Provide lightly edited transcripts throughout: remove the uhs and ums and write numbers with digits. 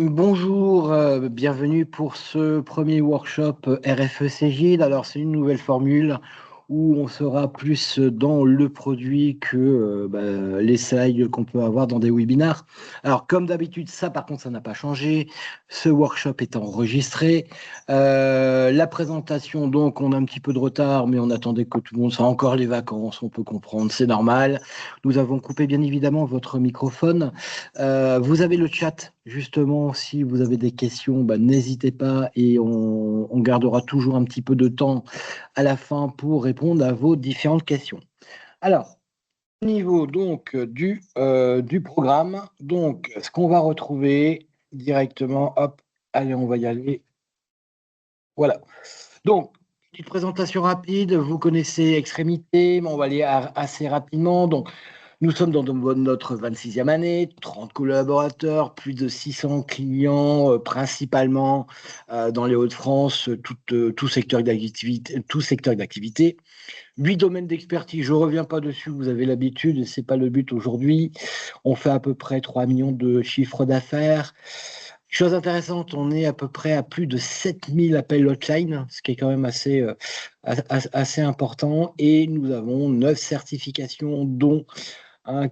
Bonjour, bienvenue pour ce premier workshop RFE Cégide. Alors, c'est une nouvelle formule où on sera plus dans le produit que les slides qu'on peut avoir dans des webinars. Alors, comme d'habitude, ça, par contre, ça n'a pas changé. Ce workshop est enregistré. La présentation, donc, on a un petit peu de retard, mais on attendait que tout le monde soit encore les vacances. On peut comprendre, c'est normal. Nous avons coupé, bien évidemment, votre microphone. Vous avez le chat, justement, si vous avez des questions, n'hésitez pas et on gardera toujours un petit peu de temps à la fin pour répondre à vos différentes questions. Alors, au niveau donc du programme, donc ce qu'on va retrouver directement, hop, allez, on va y aller. Voilà. Donc, petite présentation rapide, vous connaissez Extrémité, mais on va aller assez rapidement. Donc, nous sommes dans notre 26e année, 30 collaborateurs, plus de 600 clients, principalement dans les Hauts-de-France, tout secteur d'activité. 8 domaines d'expertise, je ne reviens pas dessus, vous avez l'habitude, ce n'est pas le but aujourd'hui. On fait à peu près 3 millions de chiffres d'affaires. Chose intéressante, on est à peu près à plus de 7000 appels hotline, ce qui est quand même assez important. Et nous avons 9 certifications, dont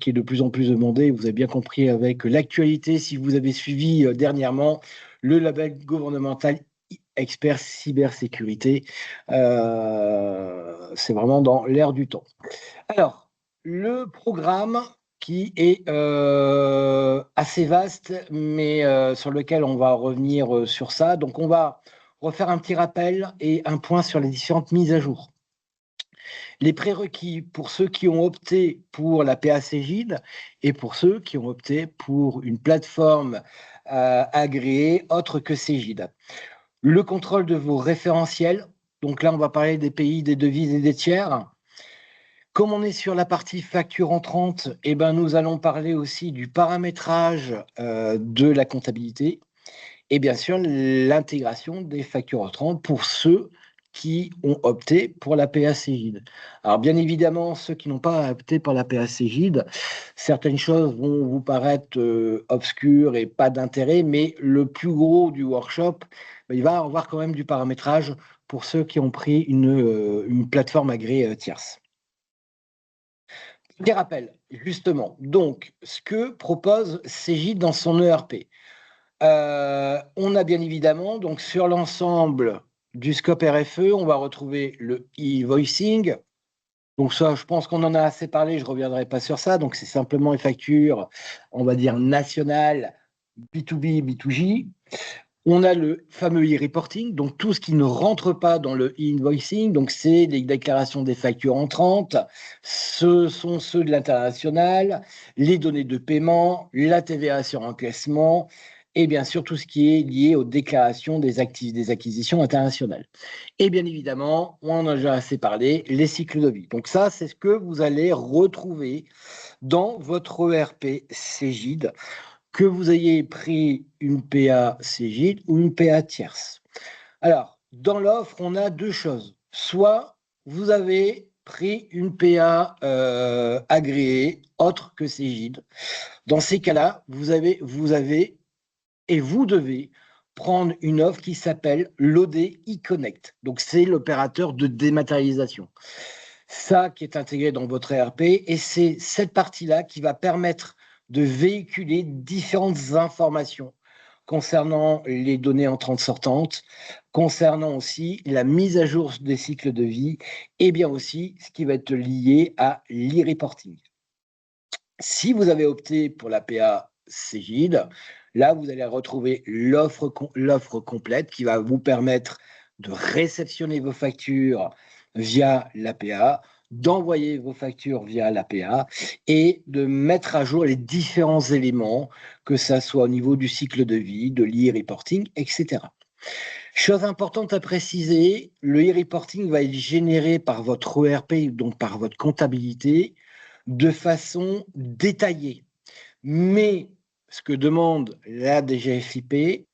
qui est de plus en plus demandé. Vous avez bien compris avec l'actualité, si vous avez suivi dernièrement le label gouvernemental expert cybersécurité. C'est vraiment dans l'air du temps. Alors, le programme qui est assez vaste, mais sur lequel on va revenir sur ça. Donc, on va refaire un petit rappel et un point sur les différentes mises à jour. Les prérequis pour ceux qui ont opté pour la PA Cégide et pour ceux qui ont opté pour une plateforme agréée autre que Cégide. Le contrôle de vos référentiels. Donc là, on va parler des pays, des devises et des tiers. Comme on est sur la partie facture entrante, nous allons parler aussi du paramétrage de la comptabilité et bien sûr l'intégration des factures entrantes pour ceux qui ont opté pour la PA Cégide. Alors bien évidemment, ceux qui n'ont pas opté pour la PA Cégide, certaines choses vont vous paraître obscures et pas d'intérêt, mais le plus gros du workshop, il va y avoir quand même du paramétrage pour ceux qui ont pris une plateforme agréée tierce. Petit rappel, justement, donc ce que propose Cégide dans son ERP. On a bien évidemment, donc sur l'ensemble du scope RFE, on va retrouver le e-voicing. Donc ça, je pense qu'on en a assez parlé, je ne reviendrai pas sur ça. Donc c'est simplement une facture, on va dire, nationale, B2B, B2J. On a le fameux e-reporting, donc tout ce qui ne rentre pas dans le e-invoicing, donc c'est les déclarations des factures entrantes, ce sont ceux de l'international, les données de paiement, la TVA sur encaissement, et bien sûr tout ce qui est lié aux déclarations des acquisitions internationales. Et bien évidemment, on en a déjà assez parlé, les cycles de vie. Donc ça, c'est ce que vous allez retrouver dans votre ERP Cégide, que vous ayez pris une PA Cégide ou une PA tierce. Alors, dans l'offre, on a deux choses. Soit vous avez pris une PA agréée autre que Cégide. Dans ces cas-là, vous avez et vous devez prendre une offre qui s'appelle l'OD eConnect. Donc, c'est l'opérateur de dématérialisation. Ça qui est intégré dans votre ERP, et c'est cette partie-là qui va permettre de véhiculer différentes informations concernant les données entrantes sortantes, concernant aussi la mise à jour des cycles de vie, et bien aussi ce qui va être lié à l'e-reporting. Si vous avez opté pour la PA Cégide, là, vous allez retrouver l'offre complète qui va vous permettre de réceptionner vos factures via l'APA, d'envoyer vos factures via l'APA et de mettre à jour les différents éléments, que ça soit au niveau du cycle de vie, de l'e-reporting, etc. Chose importante à préciser, le e-reporting va être généré par votre ERP, donc par votre comptabilité, de façon détaillée. Mais ce que demande la DGFiP,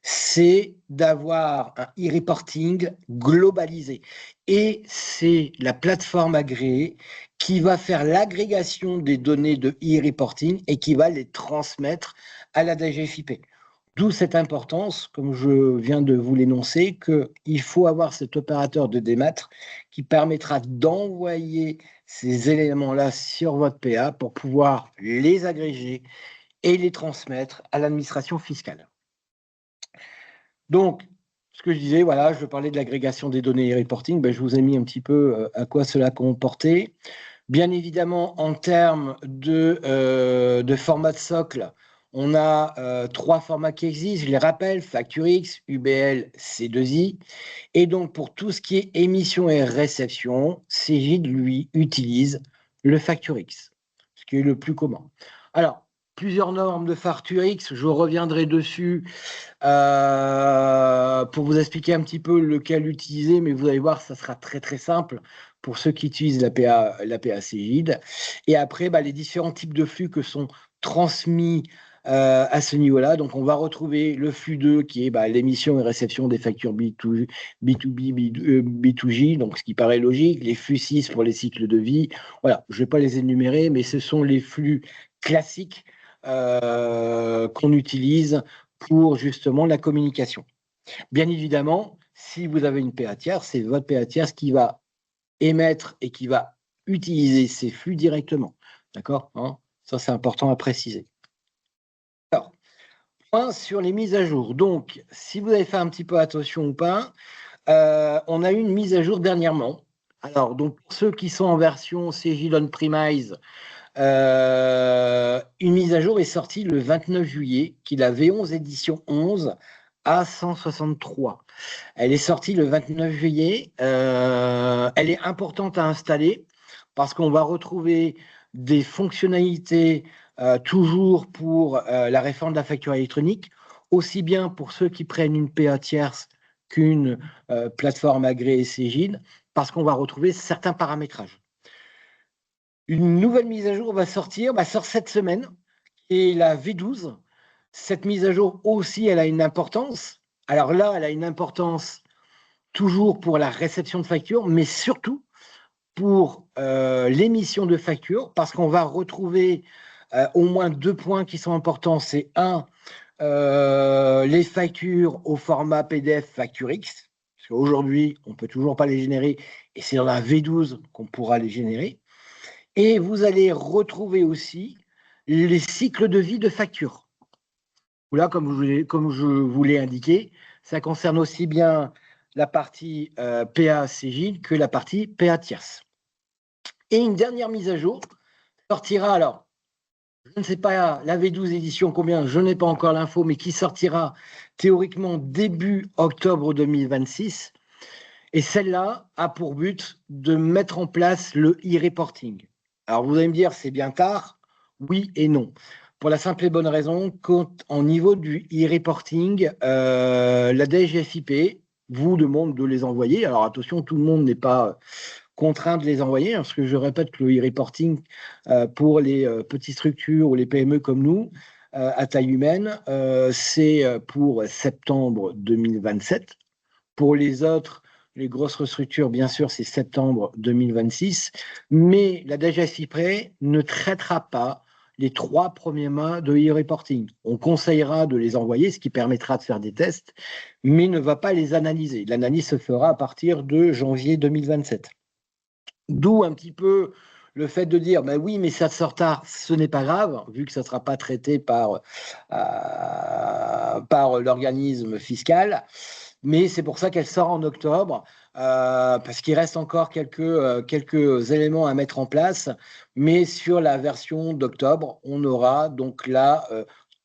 c'est d'avoir un e-reporting globalisé. Et c'est la plateforme agréée qui va faire l'agrégation des données de e-reporting et qui va les transmettre à la DGFiP. D'où cette importance, comme je viens de vous l'énoncer, qu'il faut avoir cet opérateur de démat qui permettra d'envoyer ces éléments-là sur votre PA pour pouvoir les agréger et les transmettre à l'administration fiscale. Donc, ce que je disais, voilà, je parlais de l'agrégation des données et reporting, ben, je vous ai mis un petit peu à quoi cela comportait. Bien évidemment, en termes de format de socle, on a 3 formats qui existent. Je les rappelle, FactureX, UBL, C2I. Et donc, pour tout ce qui est émission et réception, Cegid, lui, utilise le FactureX, ce qui est le plus commun. Alors, plusieurs normes de FactureX, je reviendrai dessus pour vous expliquer un petit peu lequel utiliser, mais vous allez voir, ça sera très très simple pour ceux qui utilisent la PA Cegid. Et après, bah, les différents types de flux que sont transmis à ce niveau-là. Donc, on va retrouver le flux 2 qui est bah, l'émission et réception des factures B2B, B2J, donc ce qui paraît logique. Les flux 6 pour les cycles de vie. Voilà, je ne vais pas les énumérer, mais ce sont les flux classiques qu'on utilise pour justement la communication. Bien évidemment, si vous avez une PA tierce, c'est votre PA tierce qui va émettre et qui va utiliser ces flux directement. D'accord, hein? Ça, c'est important à préciser. Alors, point sur les mises à jour. Donc, si vous avez fait un petit peu attention ou pas, on a eu une mise à jour dernièrement. Alors, donc, pour ceux qui sont en version Cegid On-Premise, une mise à jour est sortie le 29 juillet, qui est la V11 édition 11 A163. Elle est sortie le 29 juillet. Elle est importante à installer parce qu'on va retrouver des fonctionnalités toujours pour la réforme de la facture électronique, aussi bien pour ceux qui prennent une PA tierce qu'une plateforme agréée Cegid, parce qu'on va retrouver certains paramétrages. Une nouvelle mise à jour va sortir, sort cette semaine, et la V12. Cette mise à jour aussi, elle a une importance. Alors là, elle a une importance toujours pour la réception de factures, mais surtout pour l'émission de factures, parce qu'on va retrouver au moins 2 points qui sont importants. C'est un, les factures au format PDF FactureX, parce qu'aujourd'hui, on ne peut toujours pas les générer, et c'est dans la V12 qu'on pourra les générer. Et vous allez retrouver aussi les cycles de vie de facture. Là, comme je vous l'ai indiqué, ça concerne aussi bien la partie PA Cegid que la partie PA tierce. Et une dernière mise à jour sortira, alors, je ne sais pas la V12 édition combien, je n'ai pas encore l'info, mais qui sortira théoriquement début octobre 2026. Et celle-là a pour but de mettre en place le e-reporting. Alors vous allez me dire, c'est bien tard, oui et non. Pour la simple et bonne raison qu'au niveau du e-reporting, la DGFiP vous demande de les envoyer. Alors attention, tout le monde n'est pas contraint de les envoyer, parce que je répète que le e-reporting pour les petites structures ou les PME comme nous, à taille humaine, c'est pour septembre 2027. Pour les autres, les grosses structures, bien sûr, c'est septembre 2026, mais la DGFiP ne traitera pas les 3 premiers mois de e-reporting. On conseillera de les envoyer, ce qui permettra de faire des tests, mais ne va pas les analyser. L'analyse se fera à partir de janvier 2027. D'où un petit peu le fait de dire, ben oui, mais ça sort tard, ce n'est pas grave, vu que ça ne sera pas traité par l'organisme fiscal. Mais c'est pour ça qu'elle sort en octobre, parce qu'il reste encore quelques éléments à mettre en place. Mais sur la version d'octobre, on aura donc là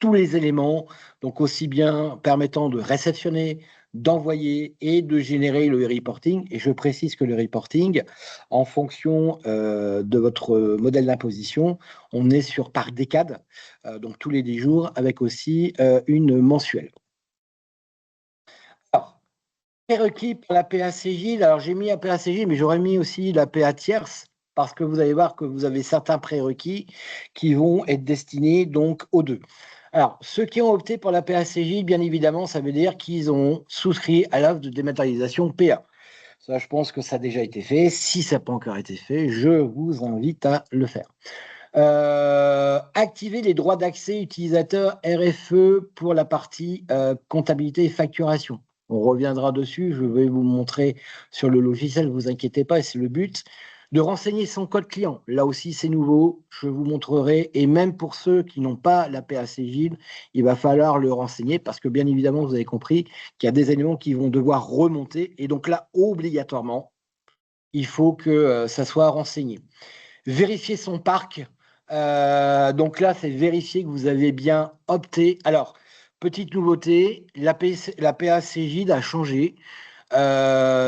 tous les éléments, donc aussi bien permettant de réceptionner, d'envoyer et de générer le reporting. Et je précise que le reporting, en fonction de votre modèle d'imposition, on est sur par décade, donc tous les 10 jours, avec aussi une mensuelle. Alors, prérequis pour la PA Cegid, alors j'ai mis la PA Cegid, mais j'aurais mis aussi la PA tierce, parce que vous allez voir que vous avez certains prérequis qui vont être destinés donc aux deux. Alors, ceux qui ont opté pour la PA Cegid, bien évidemment, ça veut dire qu'ils ont souscrit à l'offre de dématérialisation PA. Ça, je pense que ça a déjà été fait. Si ça n'a pas encore été fait, je vous invite à le faire. Activer les droits d'accès utilisateurs RFE pour la partie comptabilité et facturation. On reviendra dessus, je vais vous montrer sur le logiciel, ne vous inquiétez pas, c'est le but. De renseigner son code client, là aussi c'est nouveau, je vous montrerai, et même pour ceux qui n'ont pas la PACGID, il va falloir le renseigner parce que bien évidemment, vous avez compris qu'il y a des éléments qui vont devoir remonter, et donc là, obligatoirement, il faut que ça soit renseigné. Vérifier son parc, donc là, c'est vérifier que vous avez bien opté. Alors, petite nouveauté, la PACGID a changé.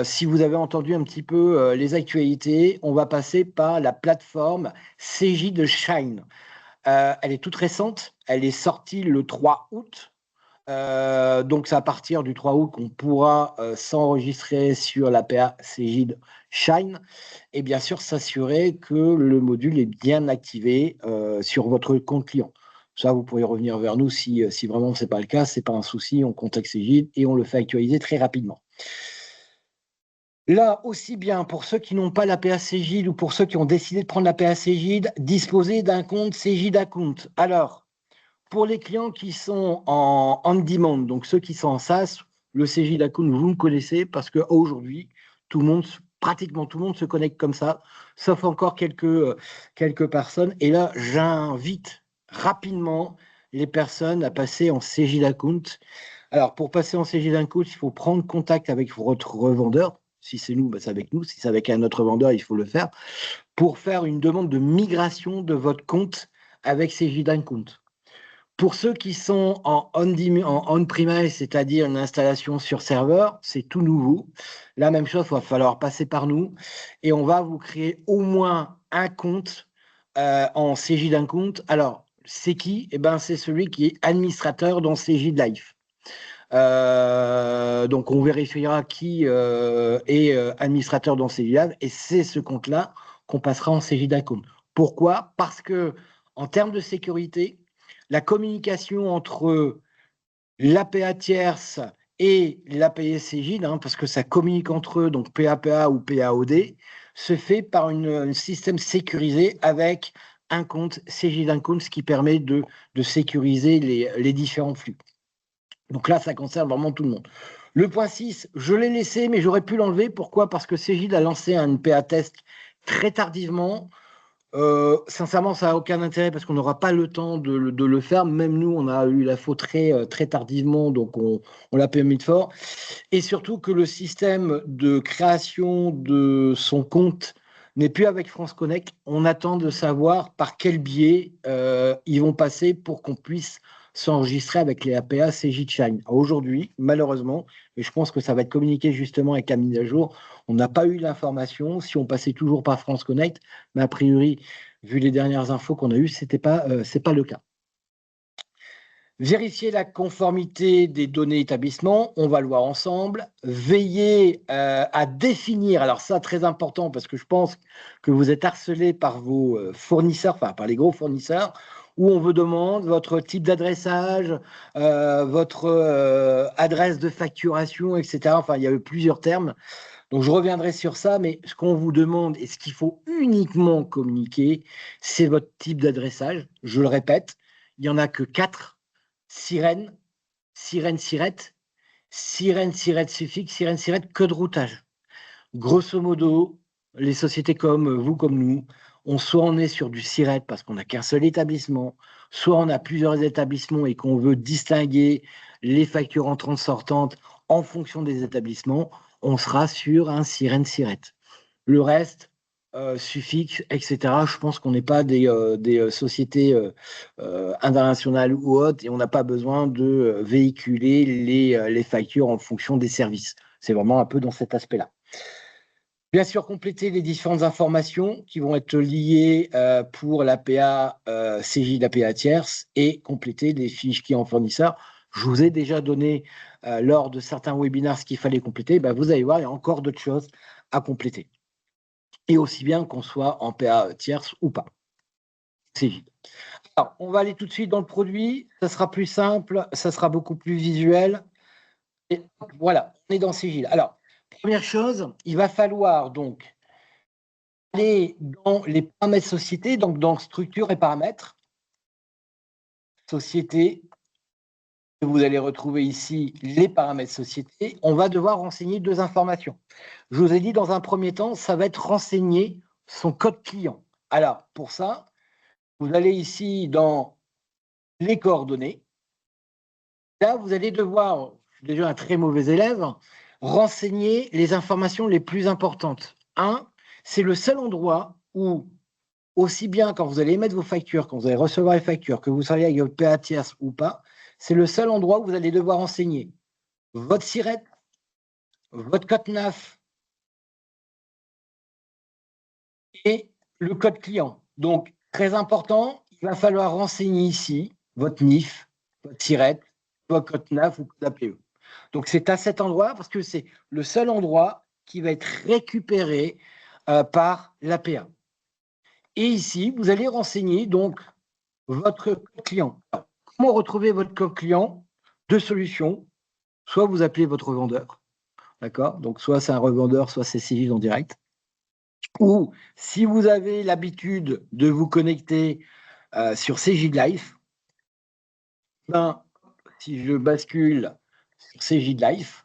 Si vous avez entendu un petit peu les actualités, on va passer par la plateforme CGID Shine. Elle est toute récente, elle est sortie le 3 août. Donc, c'est à partir du 3 août qu'on pourra s'enregistrer sur la PACGID Shine et bien sûr s'assurer que le module est bien activé sur votre compte client. Ça, vous pourrez revenir vers nous si vraiment ce n'est pas le cas, ce n'est pas un souci, on contacte CGID et on le fait actualiser très rapidement. Là, aussi bien pour ceux qui n'ont pas la PACGID ou pour ceux qui ont décidé de prendre la PACGID, disposer d'un compte CGID Account. Alors, pour les clients qui sont en on-demand, donc ceux qui sont en SaaS, le CGID Account, vous me connaissez parce qu'aujourd'hui, pratiquement tout le monde se connecte comme ça, sauf encore quelques personnes. Et là, j'invite rapidement les personnes à passer en CGID Account. Alors, pour passer en CGID Account, il faut prendre contact avec votre revendeur. Si c'est nous, c'est avec nous. Si c'est avec un autre vendeur, il faut le faire pour faire une demande de migration de votre compte avec CGID Account. Pour ceux qui sont en on-premise, c'est-à-dire une installation sur serveur, c'est tout nouveau. La même chose, il va falloir passer par nous et on va vous créer au moins un compte en CGID d'un compte. Alors, c'est qui? Eh ben, c'est celui qui est administrateur dans CGID Life. Donc, on vérifiera qui est administrateur dans CGID Life et c'est ce compte-là qu'on passera en CGID Account. Pourquoi? Parce que en termes de sécurité, la communication entre l'APA tierce et l'APA CGID, parce que ça communique entre eux, donc PAPA ou PAOD, se fait par un système sécurisé avec un compte CGID, un compte, ce qui permet de sécuriser les différents flux. Donc là, ça concerne vraiment tout le monde. Le point 6, je l'ai laissé, mais j'aurais pu l'enlever. Pourquoi? Parce que CGID a lancé un PA test très tardivement. Sincèrement, ça n'a aucun intérêt parce qu'on n'aura pas le temps de le faire. Même nous, on a eu la faute très tardivement, donc on l'a permis de fort. Et surtout que le système de création de son compte n'est plus avec France Connect. On attend de savoir par quel biais ils vont passer pour qu'on puisse s'enregistrer avec les APA CJ Shine. Aujourd'hui, malheureusement, et je pense que ça va être communiqué justement avec la mise à jour, on n'a pas eu l'information si on passait toujours par France Connect, mais a priori, vu les dernières infos qu'on a eues, c'est pas le cas. Vérifier la conformité des données établissement, on va le voir ensemble. Veiller à définir, alors ça très important parce que je pense que vous êtes harcelé par vos fournisseurs, enfin par les gros fournisseurs, où on vous demande votre type d'adressage, votre adresse de facturation, etc. Enfin, il y a eu plusieurs termes. Donc, je reviendrai sur ça, mais ce qu'on vous demande et ce qu'il faut uniquement communiquer, c'est votre type d'adressage. Je le répète, il n'y en a que 4. Sirène, sirène, sirette, sirène, sirette suffixe, sirène, sirette, que de routage. Grosso modo, les sociétés comme vous, comme nous, soit on est sur du sirette parce qu'on n'a qu'un seul établissement, soit on a plusieurs établissements et qu'on veut distinguer les factures entrantes sortantes en fonction des établissements, on sera sur un sirène sirette. Le reste, suffixe, etc., je pense qu'on n'est pas des sociétés internationales ou autres et on n'a pas besoin de véhiculer les factures en fonction des services. C'est vraiment un peu dans cet aspect-là. Bien sûr, compléter les différentes informations qui vont être liées pour l'APA CJ, l'APA tierce et compléter les fiches clients fournisseurs. Je vous ai déjà donné lors de certains webinaires ce qu'il fallait compléter. Ben, vous allez voir, il y a encore d'autres choses à compléter. Et aussi bien qu'on soit en PA tierce ou pas. CJ. Alors, on va aller tout de suite dans le produit. Ça sera plus simple, ça sera beaucoup plus visuel. Et voilà, on est dans CJ. Alors, première chose, il va falloir donc aller dans les paramètres société, donc dans structure et paramètres. Société, vous allez retrouver ici les paramètres société. On va devoir renseigner deux informations. Je vous ai dit, dans un premier temps, ça va être renseigner son code client. Alors, pour ça, vous allez ici dans les coordonnées. Là, vous allez devoir, je suis déjà un très mauvais élève, renseigner les informations les plus importantes. Un, c'est le seul endroit où, aussi bien quand vous allez émettre vos factures, quand vous allez recevoir les factures, que vous soyez avec votre PA tierce ou pas, c'est le seul endroit où vous allez devoir renseigner votre SIRET, votre code NAF et le code client. Donc, très important, il va falloir renseigner ici votre NIF, votre SIRET, votre code NAF ou code APE. Donc, c'est à cet endroit parce que c'est le seul endroit qui va être récupéré par l'APA. Et ici, vous allez renseigner donc votre code client. Alors, comment retrouver votre code client? Deux solutions. Soit vous appelez votre vendeur, d'accord? Donc, soit c'est un revendeur, soit c'est Cegid en direct. Ou si vous avez l'habitude de vous connecter sur Cegid Life, ben, si je bascule sur Cegid Life,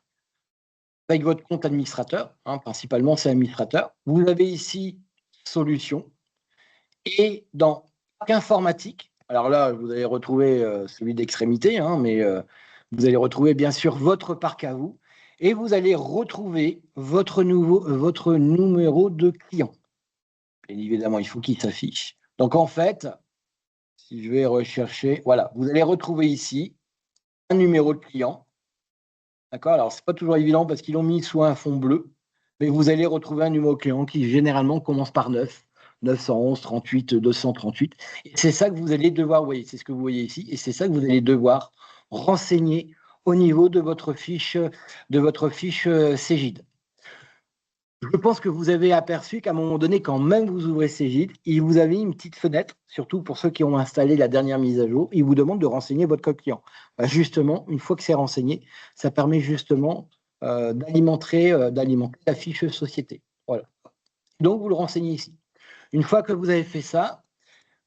avec votre compte administrateur, principalement c'est administrateur, vous avez ici solution. Et dans informatique, alors là, vous allez retrouver celui d'extrémité, mais vous allez retrouver bien sûr votre parc à vous et vous allez retrouver votre numéro de client. Bien évidemment, il faut qu'il s'affiche. Donc en fait, si je vais rechercher, voilà, vous allez retrouver ici un numéro de client. D'accord? Alors, ce n'est pas toujours évident parce qu'ils l'ont mis sous un fond bleu, mais vous allez retrouver un numéro de client qui généralement commence par 9, 911 38 238. Et c'est ça que vous allez devoir, vous voyez, c'est ce que vous voyez ici, et c'est ça que vous allez devoir renseigner au niveau de votre fiche Cegid. Je pense que vous avez aperçu qu'à un moment donné, quand même vous ouvrez Cegid, il vous a mis une petite fenêtre, surtout pour ceux qui ont installé la dernière mise à jour, il vous demande de renseigner votre code client. Justement, une fois que c'est renseigné, ça permet justement d'alimenter la fiche société. Voilà. Donc, vous le renseignez ici. Une fois que vous avez fait ça,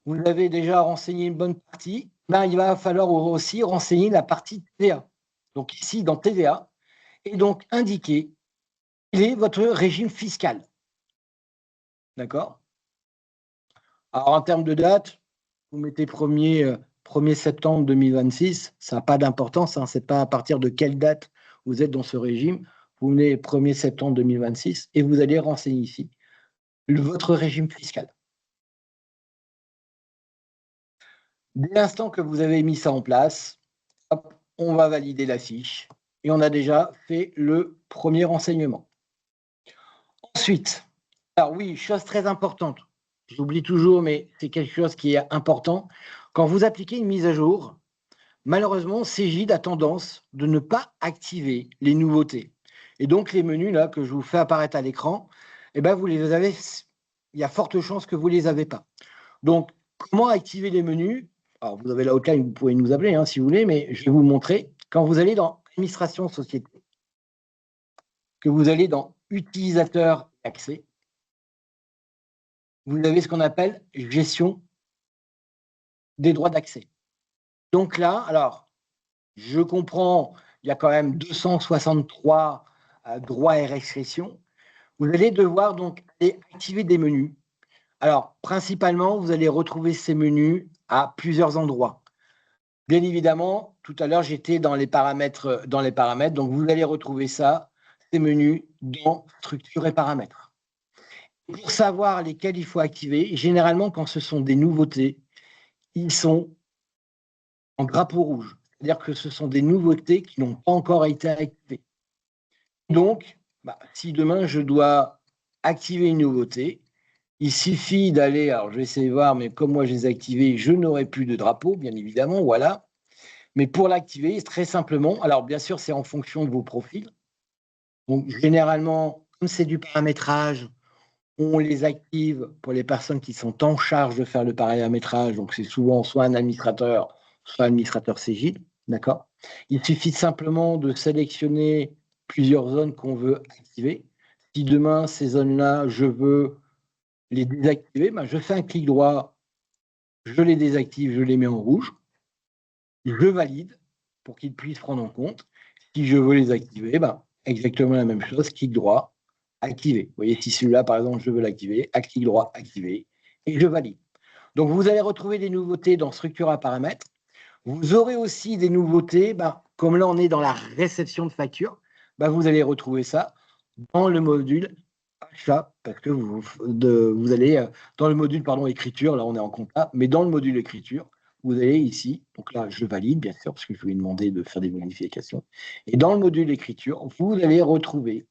vous avez déjà renseigné une bonne partie, il va falloir aussi renseigner la partie TVA. Donc ici, dans TVA, et donc indiquer quel est votre régime fiscal. D'accord? Alors, en termes de date, vous mettez 1er septembre 2026, ça n'a pas d'importance, ce n'est pas à partir de quelle date vous êtes dans ce régime. Vous mettez 1er septembre 2026 et vous allez renseigner ici votre régime fiscal. Dès l'instant que vous avez mis ça en place, hop, on va valider la fiche et on a déjà fait le premier renseignement. Ensuite, alors oui, chose très importante, j'oublie toujours, mais c'est quelque chose qui est important. Quand vous appliquez une mise à jour, malheureusement, Cegid a tendance de ne pas activer les nouveautés. Et donc, les menus là, que je vous fais apparaître à l'écran, vous les avez, il y a forte chance que vous ne les avez pas. Donc, comment activer les menus? Alors, vous avez la hotline, vous pouvez nous appeler si vous voulez, mais je vais vous montrer. Quand vous allez dans Administration Société, que vous allez dans Utilisateur et accès, vous avez ce qu'on appelle Gestion des droits d'accès. Donc là, alors, je comprends, il y a quand même 263 droits et restrictions. Vous allez devoir donc aller activer des menus. Alors, principalement, vous allez retrouver ces menus à plusieurs endroits. Bien évidemment, tout à l'heure, j'étais dans les paramètres, donc vous allez retrouver ça, ces menus, dans Structure et paramètres. Pour savoir lesquels il faut activer, généralement, quand ce sont des nouveautés, ils sont en drapeau rouge. C'est-à-dire que ce sont des nouveautés qui n'ont pas encore été activées. Donc, si demain je dois activer une nouveauté, il suffit d'aller, alors je vais essayer de voir, mais comme moi je les ai activés, je n'aurai plus de drapeau, bien évidemment, voilà. Mais pour l'activer, très simplement, alors bien sûr, c'est en fonction de vos profils. Donc, généralement, comme c'est du paramétrage, on les active pour les personnes qui sont en charge de faire le paramétrage. Donc, c'est souvent soit un administrateur, soit administrateur Cegid, d'accord? Il suffit simplement de sélectionner plusieurs zones qu'on veut activer. Si demain, ces zones-là, je veux les désactiver, ben, je fais un clic droit, je les désactive, je les mets en rouge, je valide pour qu'ils puissent prendre en compte. Si je veux les activer, ben, exactement la même chose, clic droit, activer. Vous voyez, si celui-là, par exemple, je veux l'activer, clic droit, activer, et je valide. Donc, vous allez retrouver des nouveautés dans structure à paramètres. Vous aurez aussi des nouveautés, ben, comme là, on est dans la réception de facture, ben, vous allez retrouver ça dans le module achat, parce que vous allez dans le module écriture, là on est en compta, mais dans le module écriture, vous allez ici, donc là je valide bien sûr, parce que je vais demander de faire des modifications, et dans le module écriture, vous allez retrouver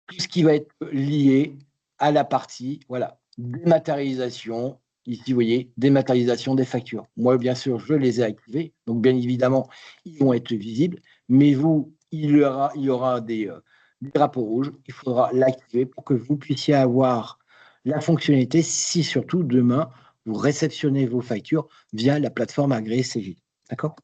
tout ce qui va être lié à la partie, voilà, dématérialisation. Ici, vous voyez, dématérialisation des factures. Moi, bien sûr, je les ai activés. Donc, bien évidemment, ils vont être visibles. Mais vous, il y aura des drapeaux rouges. Il faudra l'activer pour que vous puissiez avoir la fonctionnalité si, surtout, demain, vous réceptionnez vos factures via la plateforme agréée Cegid. D'accord?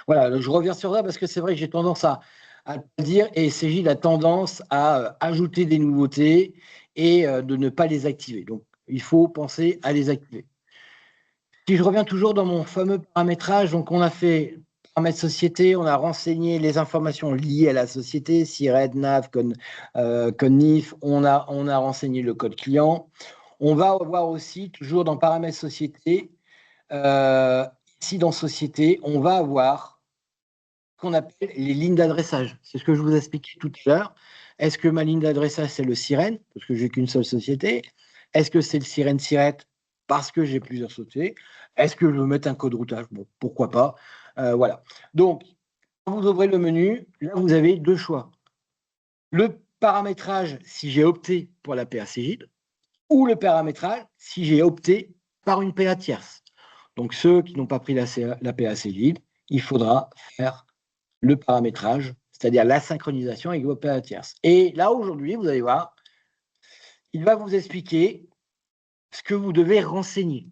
Voilà, je reviens sur ça parce que c'est vrai que j'ai tendance à le dire et Cegid a tendance à ajouter des nouveautés et de ne pas les activer. Donc, il faut penser à les activer. Si je reviens toujours dans mon fameux paramétrage, donc on a fait paramètres société, on a renseigné les informations liées à la société, SIRET, NAV, code NIF, on a renseigné le code client. On va avoir aussi, toujours dans paramètres société, ici dans société, on va avoir qu'on appelle les lignes d'adressage. C'est ce que je vous expliquais tout à l'heure. Est-ce que ma ligne d'adressage, c'est le sirène, parce que j'ai qu'une seule société? Est-ce que c'est le sirène siret, parce que j'ai plusieurs sociétés? Est-ce que je veux mettre un code routage? Bon, pourquoi pas. Voilà. Donc, quand vous ouvrez le menu, là, vous avez deux choix. Le paramétrage, si j'ai opté pour la PA Cegid, ou le paramétrage, si j'ai opté par une PA tierce. Donc, ceux qui n'ont pas pris la PA Cegid, il faudra faire le paramétrage, c'est-à-dire la synchronisation avec vos PA tierces. Et là, aujourd'hui, vous allez voir, il va vous expliquer ce que vous devez renseigner.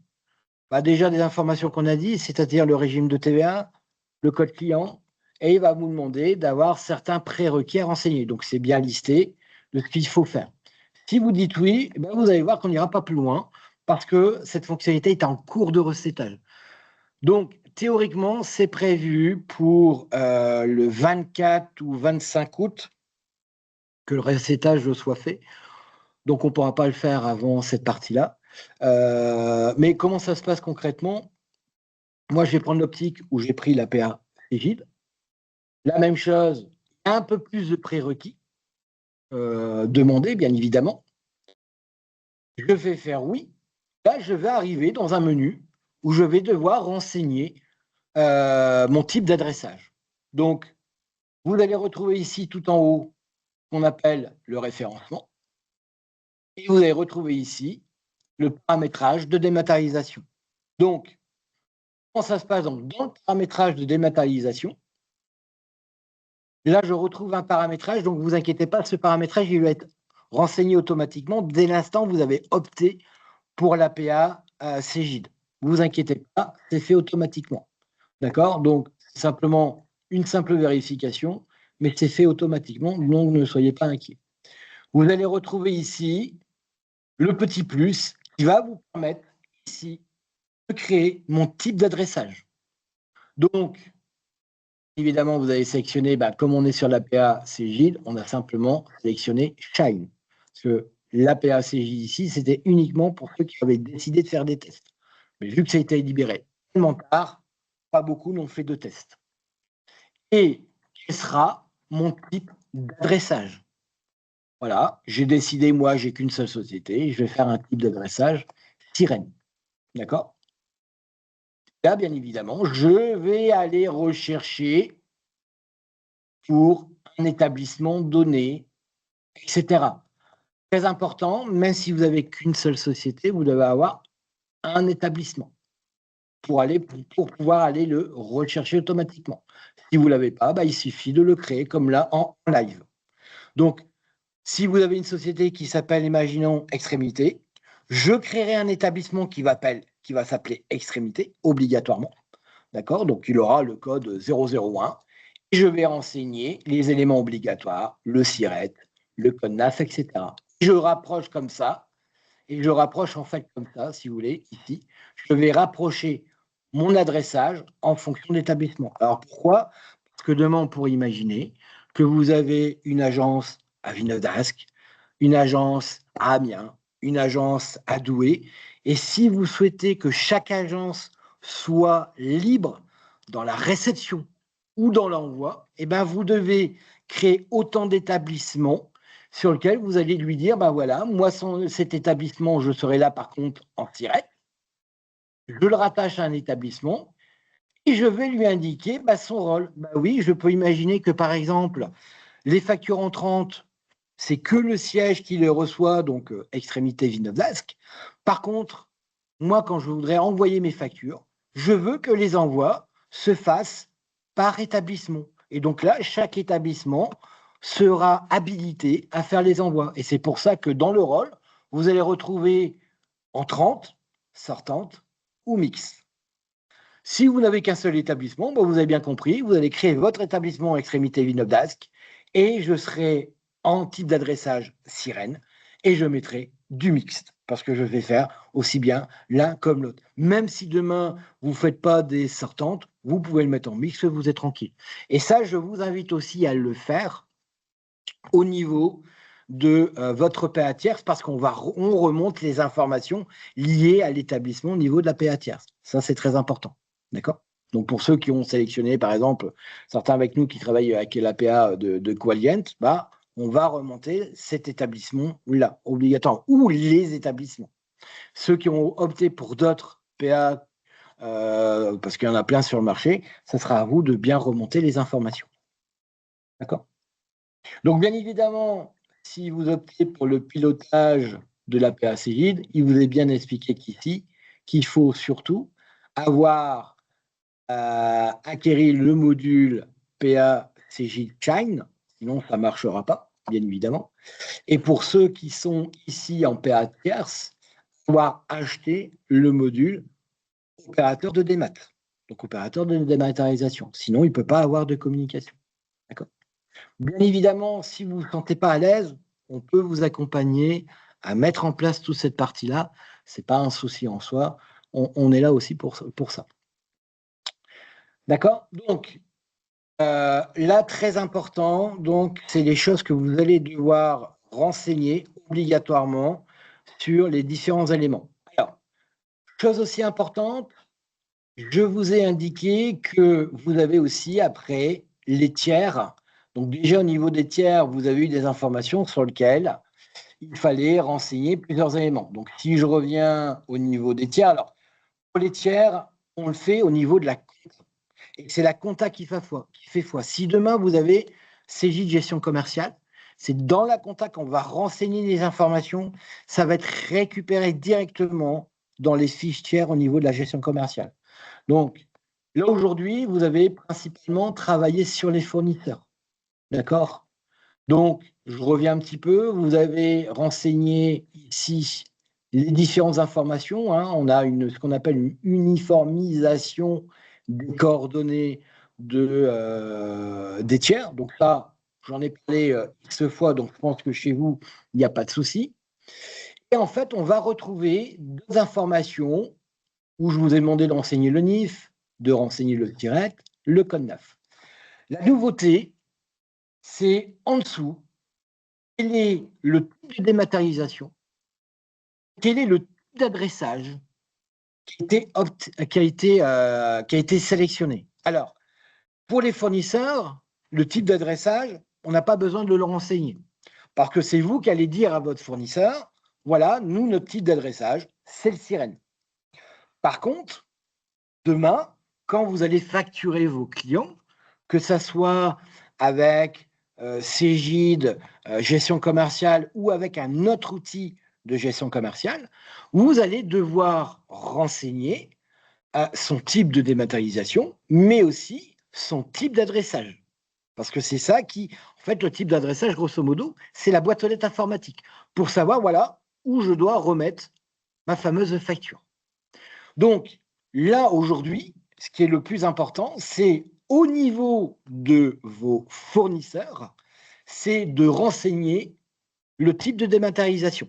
Bah, déjà, des informations qu'on a dit, c'est-à-dire le régime de TVA, le code client, et il va vous demander d'avoir certains prérequis à renseigner. Donc, c'est bien listé de ce qu'il faut faire. Si vous dites oui, eh bien, vous allez voir qu'on n'ira pas plus loin parce que cette fonctionnalité est en cours de recettage. Donc, théoriquement, c'est prévu pour le 24 ou 25 août que le recettage soit fait. Donc, on ne pourra pas le faire avant cette partie-là. Mais comment ça se passe concrètement? Moi, je vais prendre l'optique où j'ai pris la PA Cegid. La même chose, un peu plus de prérequis demandés, bien évidemment. Je vais faire oui. Là, je vais arriver dans un menu où je vais devoir renseigner mon type d'adressage. Donc, vous allez retrouver ici tout en haut ce qu'on appelle le référencement. Et vous allez retrouver ici le paramétrage de dématérialisation. Donc, comment ça se passe dans le paramétrage de dématérialisation? Là, je retrouve un paramétrage, donc ne vous inquiétez pas, ce paramétrage, il va être renseigné automatiquement dès l'instant où vous avez opté pour l'APA Cegid. Ne vous inquiétez pas, c'est fait automatiquement. D'accord? Donc, simplement une simple vérification, mais c'est fait automatiquement, donc ne soyez pas inquiets. Vous allez retrouver ici le petit plus qui va vous permettre ici de créer mon type d'adressage. Donc, évidemment, vous avez sélectionné, comme on est sur l'APA Cegid, on a simplement sélectionné Shine. Parce que l'APA Cegid ici, c'était uniquement pour ceux qui avaient décidé de faire des tests. Mais vu que ça a été libéré tellement tard, pas beaucoup n'ont fait de tests. Et quel sera mon type d'adressage? Voilà, j'ai décidé, moi, j'ai qu'une seule société, je vais faire un type d'adressage sirène. D'accord? Là, bien évidemment, je vais aller rechercher pour un établissement donné, etc. Très important, même si vous n'avez qu'une seule société, vous devez avoir un établissement pour pouvoir aller le rechercher automatiquement. Si vous ne l'avez pas, il suffit de le créer comme là en live. Donc, si vous avez une société qui s'appelle, imaginons, Extrémité, je créerai un établissement qui va s'appeler Extrémité, obligatoirement. D'accord? Donc, il aura le code 001. Et je vais renseigner les éléments obligatoires, le SIRET, le code NAF, etc. Je rapproche comme ça. et je rapproche en fait comme ça, si vous voulez, ici. Je vais rapprocher mon adressage en fonction de l'établissement. Alors pourquoi? Parce que demain, on pourrait imaginer que vous avez une agence à Villeneuve d'Ascq, une agence à Amiens, une agence à Douai. Et si vous souhaitez que chaque agence soit libre dans la réception ou dans l'envoi, eh ben vous devez créer autant d'établissements sur lesquels vous allez lui dire, ben voilà, moi, cet établissement, je serai là par contre en direct, je le rattache à un établissement et je vais lui indiquer son rôle. Ben oui, je peux imaginer que par exemple, les factures entrantes, c'est que le siège qui les reçoit, donc extrémité Villeneuve d'Ascq. Par contre, moi, quand je voudrais envoyer mes factures, je veux que les envois se fassent par établissement. Et donc là, chaque établissement sera habilité à faire les envois. Et c'est pour ça que dans le rôle, vous allez retrouver entrante, sortante ou mixte. Si vous n'avez qu'un seul établissement, vous avez bien compris, vous allez créer votre établissement extrémité Villeneuve d'Ascq et je serai en type d'adressage sirène et je mettrai du mixte parce que je vais faire aussi bien l'un comme l'autre. Même si demain, vous ne faites pas des sortantes, vous pouvez le mettre en mixte, vous êtes tranquille. Et ça, je vous invite aussi à le faire au niveau de votre PA tierce parce on remonte les informations liées à l'établissement au niveau de la PA tierce. Ça, c'est très important. D'accord? Donc, pour ceux qui ont sélectionné, par exemple, certains avec nous qui travaillent avec l'APA de Qualient, on va remonter cet établissement-là, obligatoire, ou les établissements. Ceux qui ont opté pour d'autres PA, parce qu'il y en a plein sur le marché, ça sera à vous de bien remonter les informations. D'accord? Donc, bien évidemment, si vous optez pour le pilotage de la PA Cégide, il vous est bien expliqué qu'ici, qu'il faut surtout avoir acquérir le module PA Cégide Shine, sinon ça ne marchera pas, bien évidemment. Et pour ceux qui sont ici en PA tierce, pouvoir acheter le module opérateur de démat, donc opérateur de dématérialisation. Sinon, il ne peut pas avoir de communication. D'accord ? Bien évidemment, si vous ne vous sentez pas à l'aise, on peut vous accompagner à mettre en place toute cette partie-là. Ce n'est pas un souci en soi. On est là aussi pour ça. D'accord? Donc, là, très important, donc, c'est les choses que vous allez devoir renseigner obligatoirement sur les différents éléments. Alors, chose aussi importante, je vous ai indiqué que vous avez aussi après les tiers. Donc déjà au niveau des tiers, vous avez eu des informations sur lesquelles il fallait renseigner plusieurs éléments. Donc si je reviens au niveau des tiers, alors pour les tiers, on le fait au niveau de la compta. Et c'est la compta qui fait foi. Si demain vous avez CJ de gestion commerciale, c'est dans la compta qu'on va renseigner les informations. Ça va être récupéré directement dans les fiches tiers au niveau de la gestion commerciale. Donc, là, aujourd'hui, vous avez principalement travaillé sur les fournisseurs. D'accord? Donc, je reviens un petit peu. Vous avez renseigné ici les différentes informations. On a ce qu'on appelle une uniformisation des coordonnées des tiers. Donc, là, j'en ai parlé X fois. Donc, je pense que chez vous, il n'y a pas de souci. Et en fait, on va retrouver deux informations où je vous ai demandé de renseigner le NIF, de renseigner le direct, le code NAF. La nouveauté, c'est en dessous, quel est le type de dématérialisation, quel est le type d'adressage qui a été sélectionné. Alors, pour les fournisseurs, le type d'adressage, on n'a pas besoin de le renseigner. Parce que c'est vous qui allez dire à votre fournisseur, voilà, nous, notre type d'adressage, c'est le sirène. Par contre, demain, quand vous allez facturer vos clients, que ce soit avec Cégide, gestion commerciale ou avec un autre outil de gestion commerciale, vous allez devoir renseigner son type de dématérialisation, mais aussi son type d'adressage. Parce que c'est ça qui, en fait, le type d'adressage, grosso modo, c'est la boîte aux lettres informatique pour savoir, voilà, où je dois remettre ma fameuse facture. Donc, là, aujourd'hui, ce qui est le plus important, c'est au niveau de vos fournisseurs, c'est de renseigner le type de dématérialisation.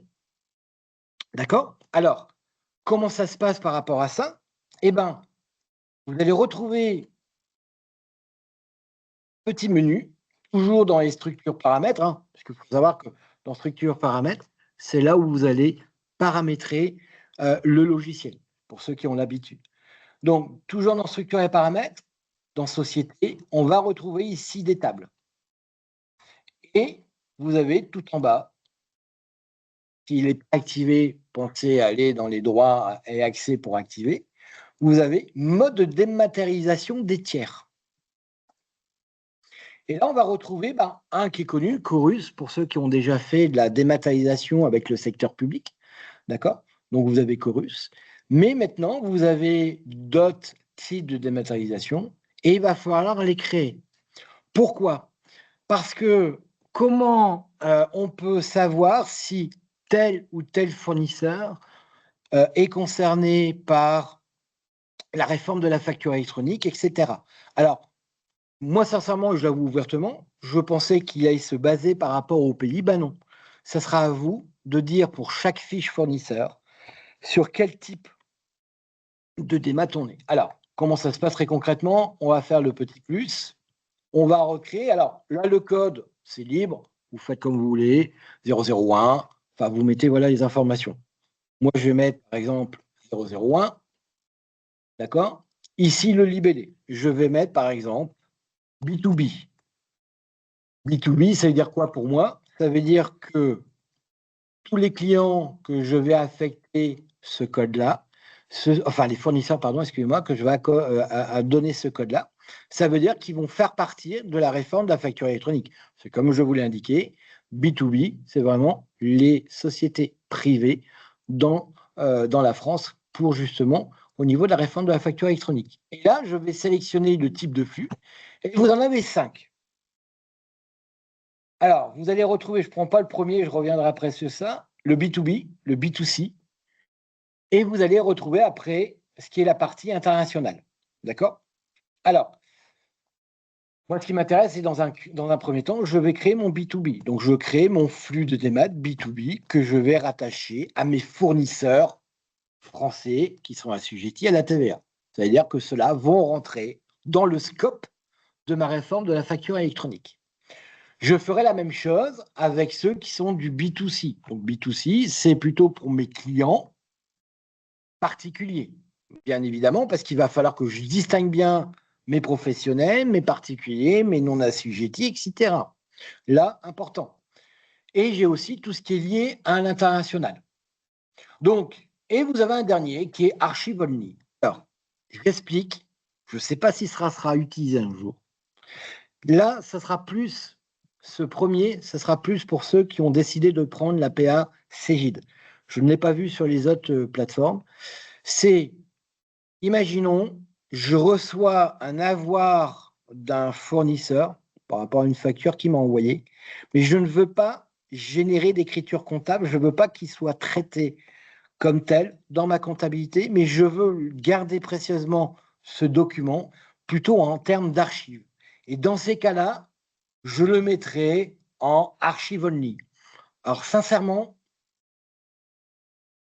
D'accord? Alors, comment ça se passe par rapport à ça? Eh bien, vous allez retrouver un petit menu, toujours dans les structures paramètres, hein, parce qu'il faut savoir que dans structure paramètres, c'est là où vous allez paramétrer le logiciel, pour ceux qui ont l'habitude. Donc, toujours dans structure et paramètres, dans société, on va retrouver ici des tables. Et vous avez tout en bas, s'il est activé, pensez à aller dans les droits et accès pour activer. Vous avez mode de dématérialisation des tiers. Et là, on va retrouver un qui est connu, Chorus, pour ceux qui ont déjà fait de la dématérialisation avec le secteur public. D'accord? Donc, vous avez Chorus. Mais maintenant, vous avez d'autres types de dématérialisation et il va falloir les créer. Pourquoi? Parce que comment on peut savoir si tel ou tel fournisseur est concerné par la réforme de la facture électronique, etc. Alors, moi, sincèrement, je l'avoue ouvertement, je pensais qu'il allait se baser par rapport au pays. Ben non. Ça sera à vous de dire pour chaque fiche fournisseur sur quel type de démat on est. Alors, comment ça se passe très concrètement? On va faire le petit plus. On va recréer. Alors, là, le code, c'est libre. Vous faites comme vous voulez. 001. Enfin, vous mettez voilà les informations. Moi, je vais mettre, par exemple, 001. D'accord? Ici, le libellé. Je vais mettre, par exemple, B2B. B2B, ça veut dire quoi pour moi? Ça veut dire que tous les clients que je vais affecter ce code-là, enfin les fournisseurs, pardon, excusez-moi, que je vais à donner ce code-là, ça veut dire qu'ils vont faire partie de la réforme de la facture électronique. C'est comme je vous l'ai indiqué, B2B, c'est vraiment les sociétés privées dans la France pour justement au niveau de la réforme de la facture électronique. Et là, je vais sélectionner le type de flux et vous en avez 5. Alors, vous allez retrouver, je ne prends pas le premier, je reviendrai après sur ça, le B2B, le B2C, et vous allez retrouver après ce qui est la partie internationale. D'accord? Alors, moi, ce qui m'intéresse, c'est dans un premier temps, je vais créer mon B2B. Donc, je crée mon flux de démat B2B que je vais rattacher à mes fournisseurs français qui sont assujettis à la TVA. Ça veut dire que ceux-là vont rentrer dans le scope de ma réforme de la facture électronique. Je ferai la même chose avec ceux qui sont du B2C. Donc, B2C, c'est plutôt pour mes clients particuliers, bien évidemment, parce qu'il va falloir que je distingue bien mes professionnels, mes particuliers, mes non assujettis, etc. Là, important. Et j'ai aussi tout ce qui est lié à l'international. Donc, et vous avez un dernier qui est Archive-Only. Alors, j'explique, je ne sais pas si ça sera utilisé un jour. Là, ça sera plus, ce premier, ce sera plus pour ceux qui ont décidé de prendre l'APA Cégide. Je ne l'ai pas vu sur les autres plateformes. C'est, imaginons, je reçois un avoir d'un fournisseur par rapport à une facture qu'il m'a envoyée, mais je ne veux pas générer d'écriture comptable, je ne veux pas qu'il soit traité comme tel dans ma comptabilité, mais je veux garder précieusement ce document plutôt en termes d'archives. Et dans ces cas-là, je le mettrai en archive only. Alors, sincèrement,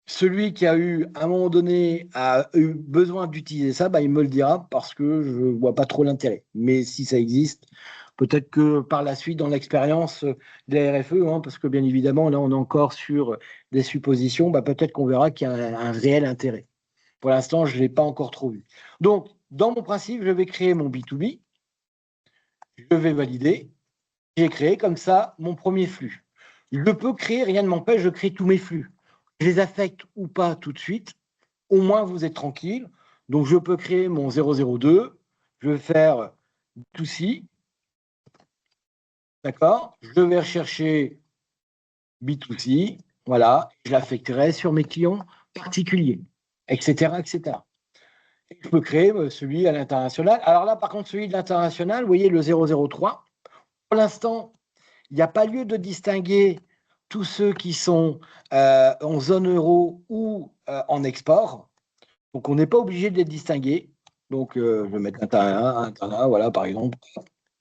celui qui a eu, à un moment donné, a eu besoin d'utiliser ça, il me le dira parce que je ne vois pas trop l'intérêt. Mais si ça existe, peut-être que par la suite, dans l'expérience des RFE, parce que bien évidemment, là, on est encore sur des suppositions, peut-être qu'on verra qu'il y a un réel intérêt. Pour l'instant, je ne l'ai pas encore trop vu. Donc, dans mon principe, je vais créer mon B2B, je vais valider, j'ai créé comme ça mon premier flux. Je peux créer, rien ne m'empêche, je crée tous mes flux. Je les affecte ou pas tout de suite, au moins vous êtes tranquille. Donc je peux créer mon 002, je vais faire tout ci, d'accord? Je vais rechercher B2C, voilà, je l'affecterai sur mes clients particuliers, etc., etc. Et je peux créer celui à l'international. Alors là, par contre, celui de l'international, vous voyez le 003, pour l'instant, il n'y a pas lieu de distinguer tous ceux qui sont en zone euro ou en export. Donc, on n'est pas obligé de les distinguer. Donc, je vais mettre internat, voilà, par exemple.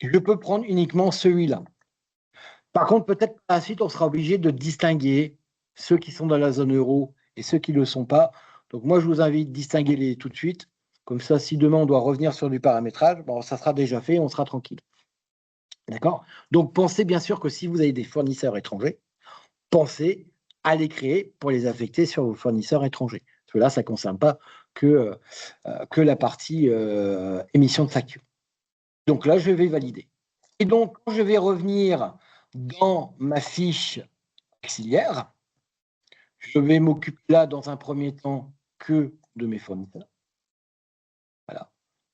Je peux prendre uniquement celui-là. Par contre, peut-être par la suite, on sera obligé de distinguer ceux qui sont dans la zone euro et ceux qui ne le sont pas. Donc moi, je vous invite à distinguer les tout de suite. Comme ça, si demain on doit revenir sur du paramétrage, bon, ça sera déjà fait, on sera tranquille. D'accord? Donc pensez bien sûr que si vous avez des fournisseurs étrangers, pensez à les créer pour les affecter sur vos fournisseurs étrangers. Parce que là, ça ne concerne pas que la partie émission de facture. Donc là, je vais valider. Et donc, quand je vais revenir dans ma fiche auxiliaire, je vais m'occuper là, dans un premier temps, que de mes fournisseurs. Voilà.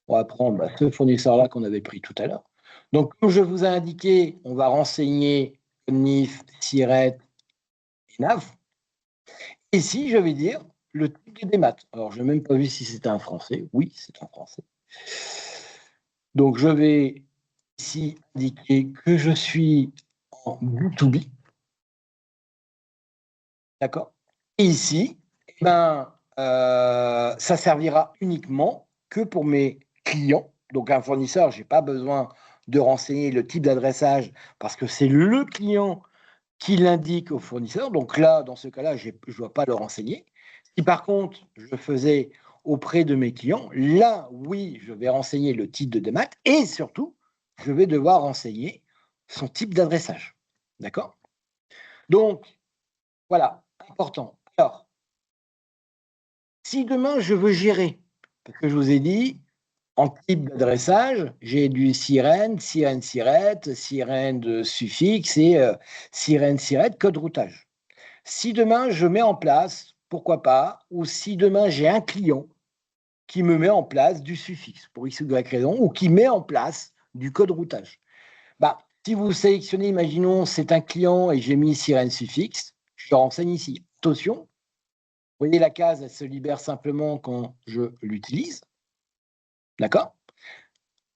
On va prendre ce fournisseur-là qu'on avait pris tout à l'heure. Donc, comme je vous ai indiqué, on va renseigner NIF, SIRET et NAV. Ici, je vais dire le type de démat. Alors, je n'ai même pas vu si c'était un français. Oui, c'est un français. Donc, je vais ici indiquer que je suis en B2B. D'accord? Et ici, eh ben, ça servira uniquement que pour mes clients. Donc, un fournisseur, je n'ai pas besoin de renseigner le type d'adressage parce que c'est le client qui l'indique au fournisseur. Donc là, dans ce cas-là, je ne dois pas le renseigner. Si par contre, je faisais auprès de mes clients, là, oui, je vais renseigner le type de démat et surtout, je vais devoir renseigner son type d'adressage. D'accord? Donc, voilà, important. Alors, si demain, je veux gérer, parce que je vous ai dit, en type d'adressage, j'ai du sirène, sirène-siret, sirène de suffixe et sirène-siret code routage. Si demain, je mets en place, pourquoi pas, ou si demain, j'ai un client qui me met en place du suffixe, pour X ou Y raison, ou qui met en place du code routage. Bah, si vous sélectionnez, imaginons, c'est un client et j'ai mis sirène suffixe, je le renseigne ici. Attention, vous voyez la case, elle se libère simplement quand je l'utilise. D'accord?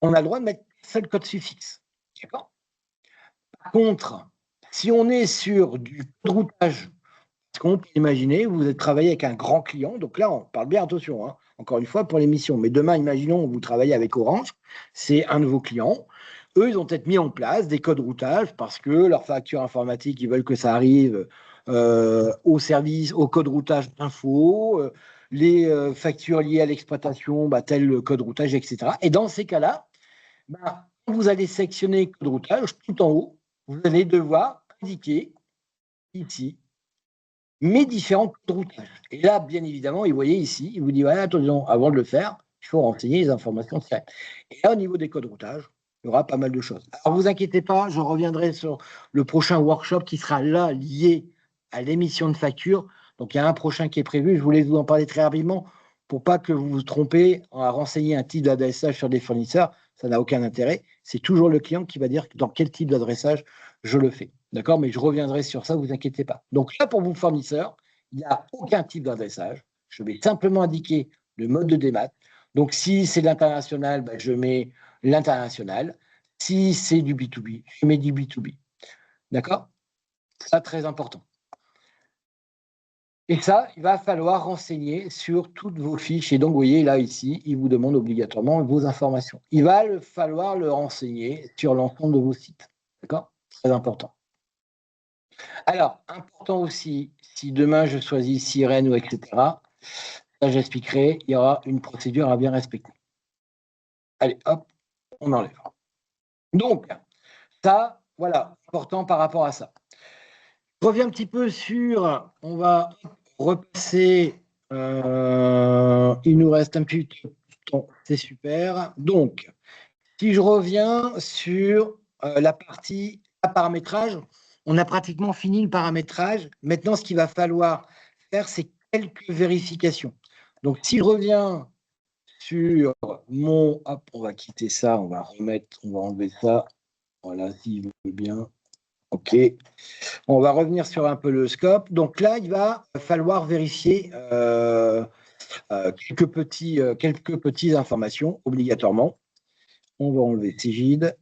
On a le droit de mettre seul code suffixe. D'accord? Par contre, si on est sur du code routage, parce qu'on peut imaginer, vous êtes travaillé avec un grand client, donc là, on parle bien, attention, hein, encore une fois, pour l'émission. Mais demain, imaginons, vous travaillez avec Orange, c'est un de vos clients. Eux, ils ont peut-être mis en place des codes routage parce que leur facture informatique, ils veulent que ça arrive au service, au code routage info, les factures liées à l'exploitation, bah, tel code routage, etc. Et dans ces cas-là, bah, quand vous allez sélectionner code routage, tout en haut, vous allez devoir indiquer ici mes différents codes de routage. Et là, bien évidemment, vous voyez ici, il vous dit, voilà, attention, avant de le faire, il faut renseigner les informations directes. Et là, au niveau des codes de routage, il y aura pas mal de choses. Alors, vous inquiétez pas, je reviendrai sur le prochain workshop qui sera là, lié à l'émission de facture. Donc, il y a un prochain qui est prévu. Je voulais vous en parler très rapidement pour pas que vous vous trompez à renseigner un type d'adressage sur des fournisseurs. Ça n'a aucun intérêt. C'est toujours le client qui va dire dans quel type d'adressage je le fais. D'accord? Mais je reviendrai sur ça, vous inquiétez pas. Donc là, pour vos fournisseurs, il n'y a aucun type d'adressage. Je vais simplement indiquer le mode de démat. Donc si c'est l'international, ben, je mets l'international. Si c'est du B2B, je mets du B2B. D'accord? Ça, très important. Et ça, il va falloir renseigner sur toutes vos fiches. Et donc, vous voyez, là, ici, il vous demande obligatoirement vos informations. Il va falloir le renseigner sur l'ensemble de vos sites. D'accord? Très important. Alors, important aussi, si demain je choisis sirène ou etc., ça j'expliquerai, il y aura une procédure à bien respecter. Allez, hop, on enlève. Donc, ça, voilà, important par rapport à ça. Je reviens un petit peu sur, on va repasser, il nous reste un petit temps, c'est super. Donc, si je reviens sur la partie paramétrage, on a pratiquement fini le paramétrage. Maintenant, ce qu'il va falloir faire, c'est quelques vérifications. Donc, si je reviens sur mon... Hop, on va quitter ça, on va remettre, on va enlever ça. Voilà, s'il veut bien. OK. On va revenir sur un peu le scope. Donc là, il va falloir vérifier quelques petites informations obligatoirement. On va enlever Cégide.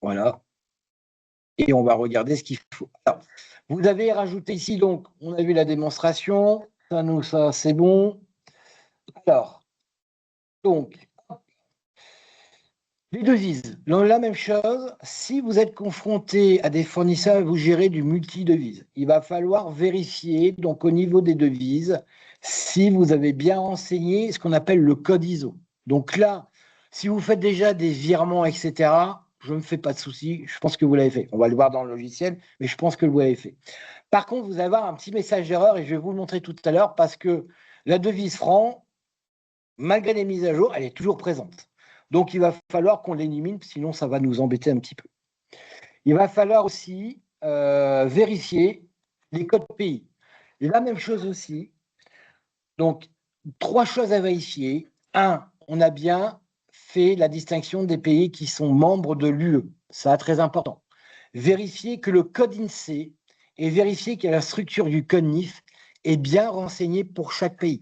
Voilà. Et on va regarder ce qu'il faut. Alors, vous avez rajouté ici, donc, on a vu la démonstration. Ça, c'est bon. Alors, donc, Les devises, la même chose, si vous êtes confronté à des fournisseurs et vous gérez du multi-devises, il va falloir vérifier, donc au niveau des devises, si vous avez bien renseigné ce qu'on appelle le code ISO. Donc là, si vous faites déjà des virements, etc., je ne me fais pas de soucis, je pense que vous l'avez fait. On va le voir dans le logiciel, mais je pense que vous l'avez fait. Par contre, vous allez avoir un petit message d'erreur et je vais vous le montrer tout à l'heure parce que la devise franc, malgré les mises à jour, elle est toujours présente. Donc, il va falloir qu'on l'élimine, sinon ça va nous embêter un petit peu. Il va falloir aussi vérifier les codes pays. Et la même chose aussi. Donc, 3 choses à vérifier. 1, on a bien fait la distinction des pays qui sont membres de l'UE. Ça, très important. Vérifier que le code INSEE et vérifier que la structure du code NIF est bien renseignée pour chaque pays.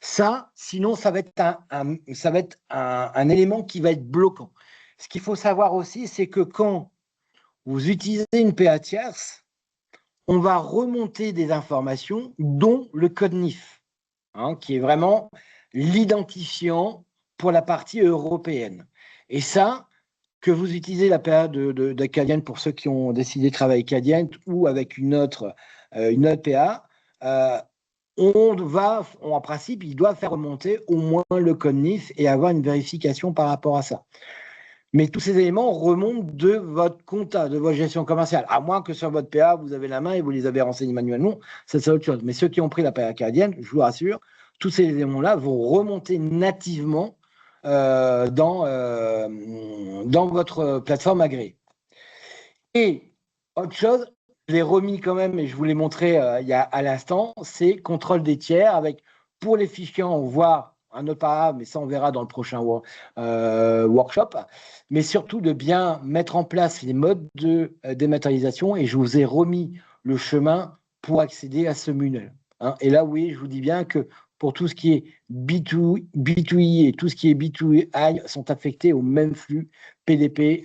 Ça, sinon, ça va être un élément qui va être bloquant. Ce qu'il faut savoir aussi, c'est que quand vous utilisez une PA tierce, on va remonter des informations, dont le code NIF, qui est vraiment l'identifiant pour la partie européenne. Et ça, que vous utilisez la PA de Cadient pour ceux qui ont décidé de travailler Cadient ou avec une autre PA, en principe, il doit faire remonter au moins le code NIF et avoir une vérification par rapport à ça. Mais tous ces éléments remontent de votre compta, de votre gestion commerciale. À moins que sur votre PA, vous avez la main et vous les avez renseignés manuellement, ça c'est autre chose. Mais ceux qui ont pris la PA canadienne, je vous rassure, tous ces éléments-là vont remonter nativement dans votre plateforme agréée. Et autre chose, je l'ai remis quand même, et je vous l'ai montré il y a à l'instant, c'est contrôle des tiers avec, pour les fichiers, on voit un autre paragraphe, mais ça on verra dans le prochain workshop, mais surtout de bien mettre en place les modes de dématérialisation, et je vous ai remis le chemin pour accéder à ce manuel. Et là, oui, je vous dis bien que pour tout ce qui est B2I et tout ce qui est B2I sont affectés au même flux PDP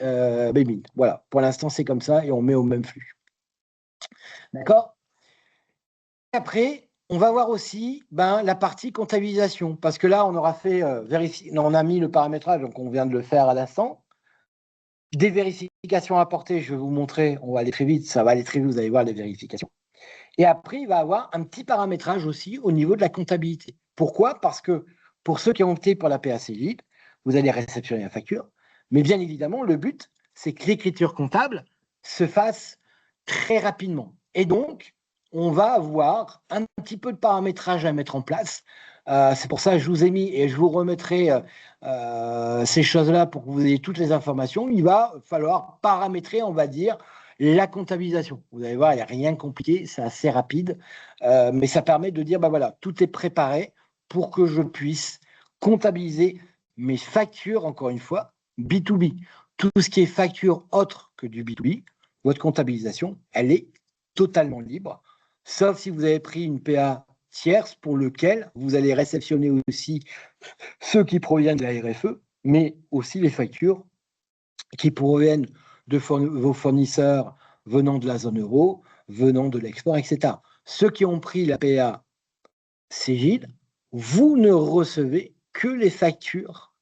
BMIN. Voilà, pour l'instant, c'est comme ça et on met au même flux. D'accord? Après, on va voir aussi la partie comptabilisation, parce que là, on aura fait on a mis le paramétrage, donc on vient de le faire à l'instant. Des vérifications à apporter, je vais vous montrer, on va aller très vite, ça va aller très vite, vous allez voir les vérifications. Et après, il va y avoir un petit paramétrage aussi au niveau de la comptabilité. Pourquoi? Parce que pour ceux qui ont opté pour la PACJ, vous allez réceptionner la facture, mais bien évidemment, le but, c'est que l'écriture comptable se fasse très rapidement. Et donc, on va avoir un petit peu de paramétrage à mettre en place. C'est pour ça que je vous ai mis, et je vous remettrai ces choses-là pour que vous ayez toutes les informations. Il va falloir paramétrer, on va dire, la comptabilisation. Vous allez voir, il n'y a rien de compliqué, c'est assez rapide, mais ça permet de dire, voilà, tout est préparé pour que je puisse comptabiliser mes factures, encore une fois, B2B. Tout ce qui est facture autre que du B2B, votre comptabilisation, elle est totalement libre, sauf si vous avez pris une PA tierce pour lequel vous allez réceptionner aussi ceux qui proviennent de la RFE, mais aussi les factures qui proviennent de vos fournisseurs venant de la zone euro, venant de l'export, etc. Ceux qui ont pris la PA Cégide, vous ne recevez que les factures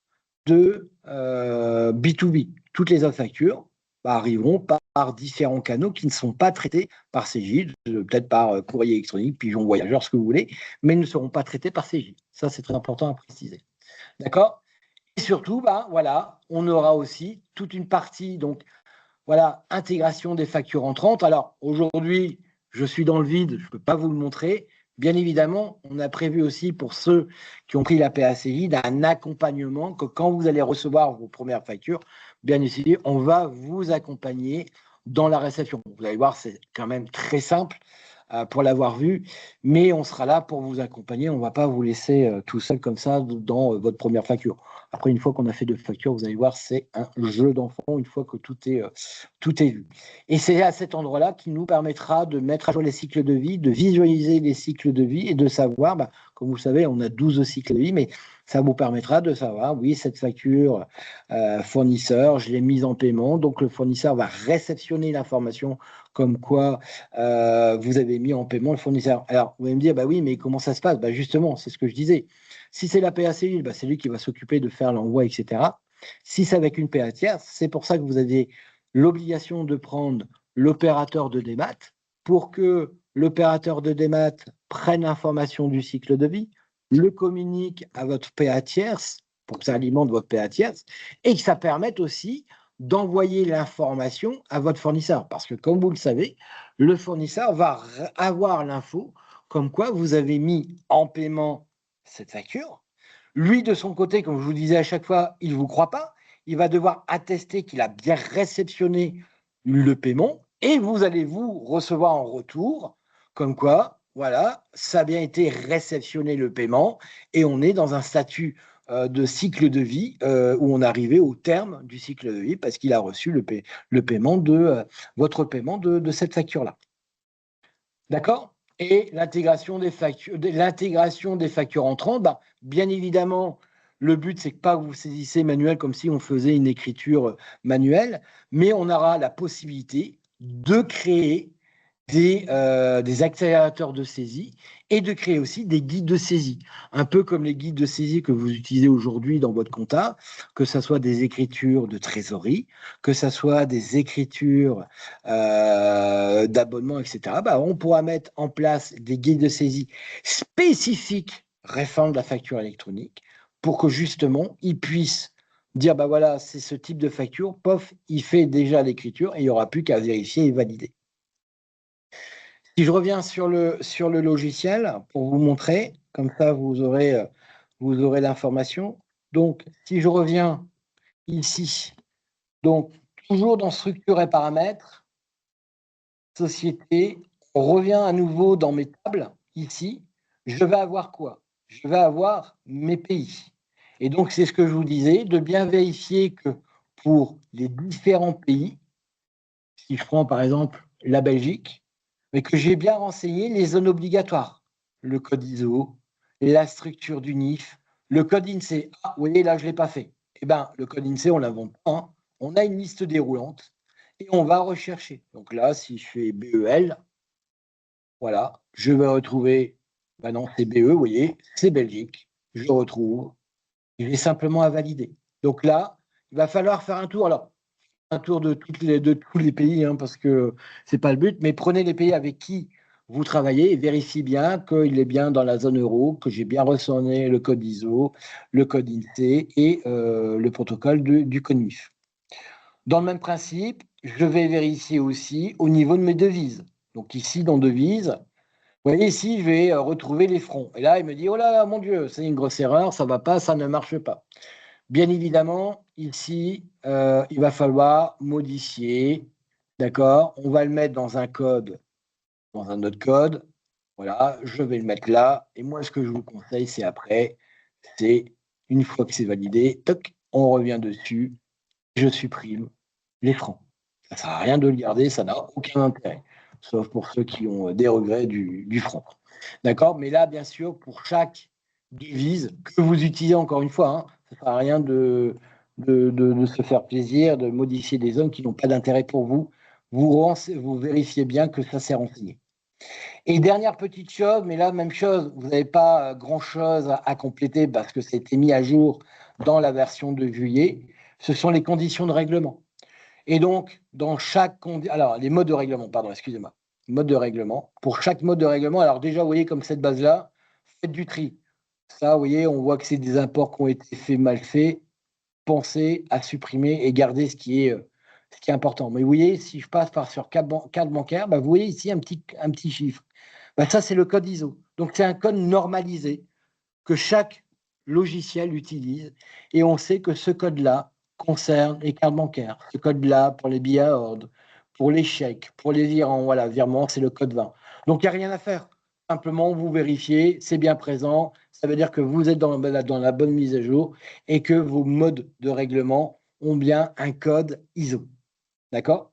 de B2B. Toutes les autres factures arriveront par différents canaux qui ne sont pas traités par Cégide, peut-être par courrier électronique, pigeon voyageur, ce que vous voulez, mais ne seront pas traités par Cégide. Ça, c'est très important à préciser. D'accord? Et surtout, voilà, on aura aussi toute une partie, donc voilà, intégration des factures entrantes. Alors aujourd'hui, je suis dans le vide, je ne peux pas vous le montrer. Bien évidemment, on a prévu aussi pour ceux qui ont pris la PACJ un accompagnement que quand vous allez recevoir vos premières factures, bien sûr, on va vous accompagner dans la réception. Vous allez voir, c'est quand même très simple pour l'avoir vu, mais on sera là pour vous accompagner. On ne va pas vous laisser tout seul comme ça dans votre première facture. Après, une fois qu'on a fait 2 factures, vous allez voir, c'est un jeu d'enfant une fois que tout est vu. Et c'est à cet endroit-là qui nous permettra de mettre à jour les cycles de vie, de visualiser les cycles de vie et de savoir, comme vous savez, on a 12 cycles de vie, mais ça vous permettra de savoir, oui, cette facture fournisseur, je l'ai mise en paiement, donc le fournisseur va réceptionner l'information comme quoi vous avez mis en paiement le fournisseur. Alors, vous allez me dire, oui, mais comment ça se passe? Justement, c'est ce que je disais. Si c'est la PACI, c'est lui qui va s'occuper de faire l'envoi, etc. Si c'est avec une PA tierce, c'est pour ça que vous avez l'obligation de prendre l'opérateur de démat pour que l'opérateur de démat prenne l'information du cycle de vie, le communique à votre PA tierce pour que ça alimente votre PA tierce et que ça permette aussi d'envoyer l'information à votre fournisseur. Parce que comme vous le savez, le fournisseur va avoir l'info comme quoi vous avez mis en paiement cette facture. Lui, de son côté, comme je vous disais à chaque fois, il ne vous croit pas. Il va devoir attester qu'il a bien réceptionné le paiement et vous allez vous recevoir en retour comme quoi, voilà, ça a bien été réceptionné le paiement et on est dans un statut de cycle de vie où on est arrivé au terme du cycle de vie parce qu'il a reçu le paiement de votre paiement de cette facture-là. D'accord? Et l'intégration des factures entrantes, bah, bien évidemment, le but, c'est que pas que vous saisissez manuel comme si on faisait une écriture manuelle, mais on aura la possibilité de créer des accélérateurs de saisie et de créer aussi des guides de saisie. Un peu comme les guides de saisie que vous utilisez aujourd'hui dans votre compta, que ce soit des écritures de trésorerie, que ce soit des écritures d'abonnement, etc. Bah, on pourra mettre en place des guides de saisie spécifiques réforme de la facture électronique pour que justement, ils puissent dire, bah voilà, c'est ce type de facture, pof, il fait déjà l'écriture et il n'y aura plus qu'à vérifier et valider. Si je reviens sur le logiciel pour vous montrer, comme ça vous aurez l'information. Donc, si je reviens ici, donc toujours dans structure et paramètres, société, on revient à nouveau dans mes tables, ici, je vais avoir quoi? Je vais avoir mes pays. Et donc, c'est ce que je vous disais, de bien vérifier que pour les différents pays, si je prends par exemple la Belgique, mais que j'ai bien renseigné les zones obligatoires, le code ISO, la structure du NIF, le code INSEE. Ah, vous voyez, là, je ne l'ai pas fait. Eh bien, le code INSEE, on ne l'invente pas. Hein. On a une liste déroulante et on va rechercher. Donc là, si je fais BEL, voilà, je vais retrouver, ben non, c'est BE, vous voyez, c'est Belgique. Je retrouve, je vais simplement à valider. Donc là, il va falloir faire un tour. Alors, un tour de tous les pays, hein, parce que ce n'est pas le but, mais prenez les pays avec qui vous travaillez et vérifiez bien qu'il est bien dans la zone euro, que j'ai bien ressonné le code ISO, le code INSEE et le protocole du CONIF. Dans le même principe, je vais vérifier aussi au niveau de mes devises. Donc ici, dans devises, vous voyez ici, je vais retrouver les fronts. Et là, il me dit, oh là, mon Dieu, c'est une grosse erreur, ça ne va pas, ça ne marche pas. Bien évidemment, ici, il va falloir modifier, d'accord? On va le mettre dans un code, dans un autre code. Voilà, je vais le mettre là. Et moi, ce que je vous conseille, c'est après, c'est une fois que c'est validé, toc, on revient dessus, je supprime les francs. Ça ne sert à rien de le garder, ça n'a aucun intérêt, sauf pour ceux qui ont des regrets du franc. D'accord? Mais là, bien sûr, pour chaque devise que vous utilisez, encore une fois, hein, ça ne sert à rien de se faire plaisir, de modifier des zones qui n'ont pas d'intérêt pour vous. Vous vérifiez bien que ça s'est renseigné. Et dernière petite chose, mais là, même chose, vous n'avez pas grand-chose à compléter parce que ça a été mis à jour dans la version de juillet, ce sont les conditions de règlement. Et donc, dans chaque alors les modes de règlement, pardon, excusez-moi, mode de règlement. Pour chaque mode de règlement, alors déjà, vous voyez comme cette base-là, faites du tri. Ça, vous voyez, on voit que c'est des imports qui ont été faits mal faits. Pensez à supprimer et garder ce qui est important. Mais vous voyez, si je passe par sur carte bancaire, bah, vous voyez ici un petit chiffre. Bah, ça, c'est le code ISO. Donc, c'est un code normalisé que chaque logiciel utilise. Et on sait que ce code-là concerne les cartes bancaires. Ce code-là pour les billets à ordre, pour les chèques, pour les virements. Voilà, virement, c'est le code 20. Donc, il n'y a rien à faire. Simplement, vous vérifiez, c'est bien présent. Ça veut dire que vous êtes dans la bonne mise à jour et que vos modes de règlement ont bien un code ISO. D'accord?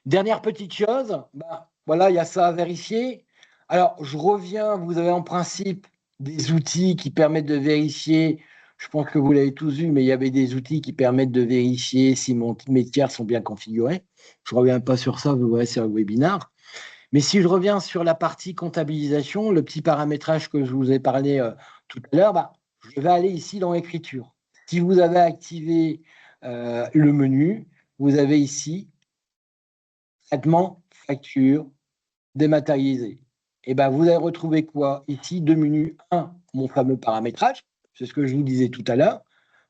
Dernière petite chose, bah, voilà, il y a ça à vérifier. Alors, je reviens, vous avez en principe des outils qui permettent de vérifier, je pense que vous l'avez tous vu, mais il y avait des outils qui permettent de vérifier si mes tiers sont bien configurés. Je ne reviens pas sur ça, vous voyez sur le webinaire. Mais si je reviens sur la partie comptabilisation, le petit paramétrage que je vous ai parlé tout à l'heure, bah, je vais aller ici dans l'écriture. Si vous avez activé le menu, vous avez ici traitement, facture, dématérialisé. Et ben, vous allez retrouver quoi ici? Deux menus. Un, mon fameux paramétrage, c'est ce que je vous disais tout à l'heure.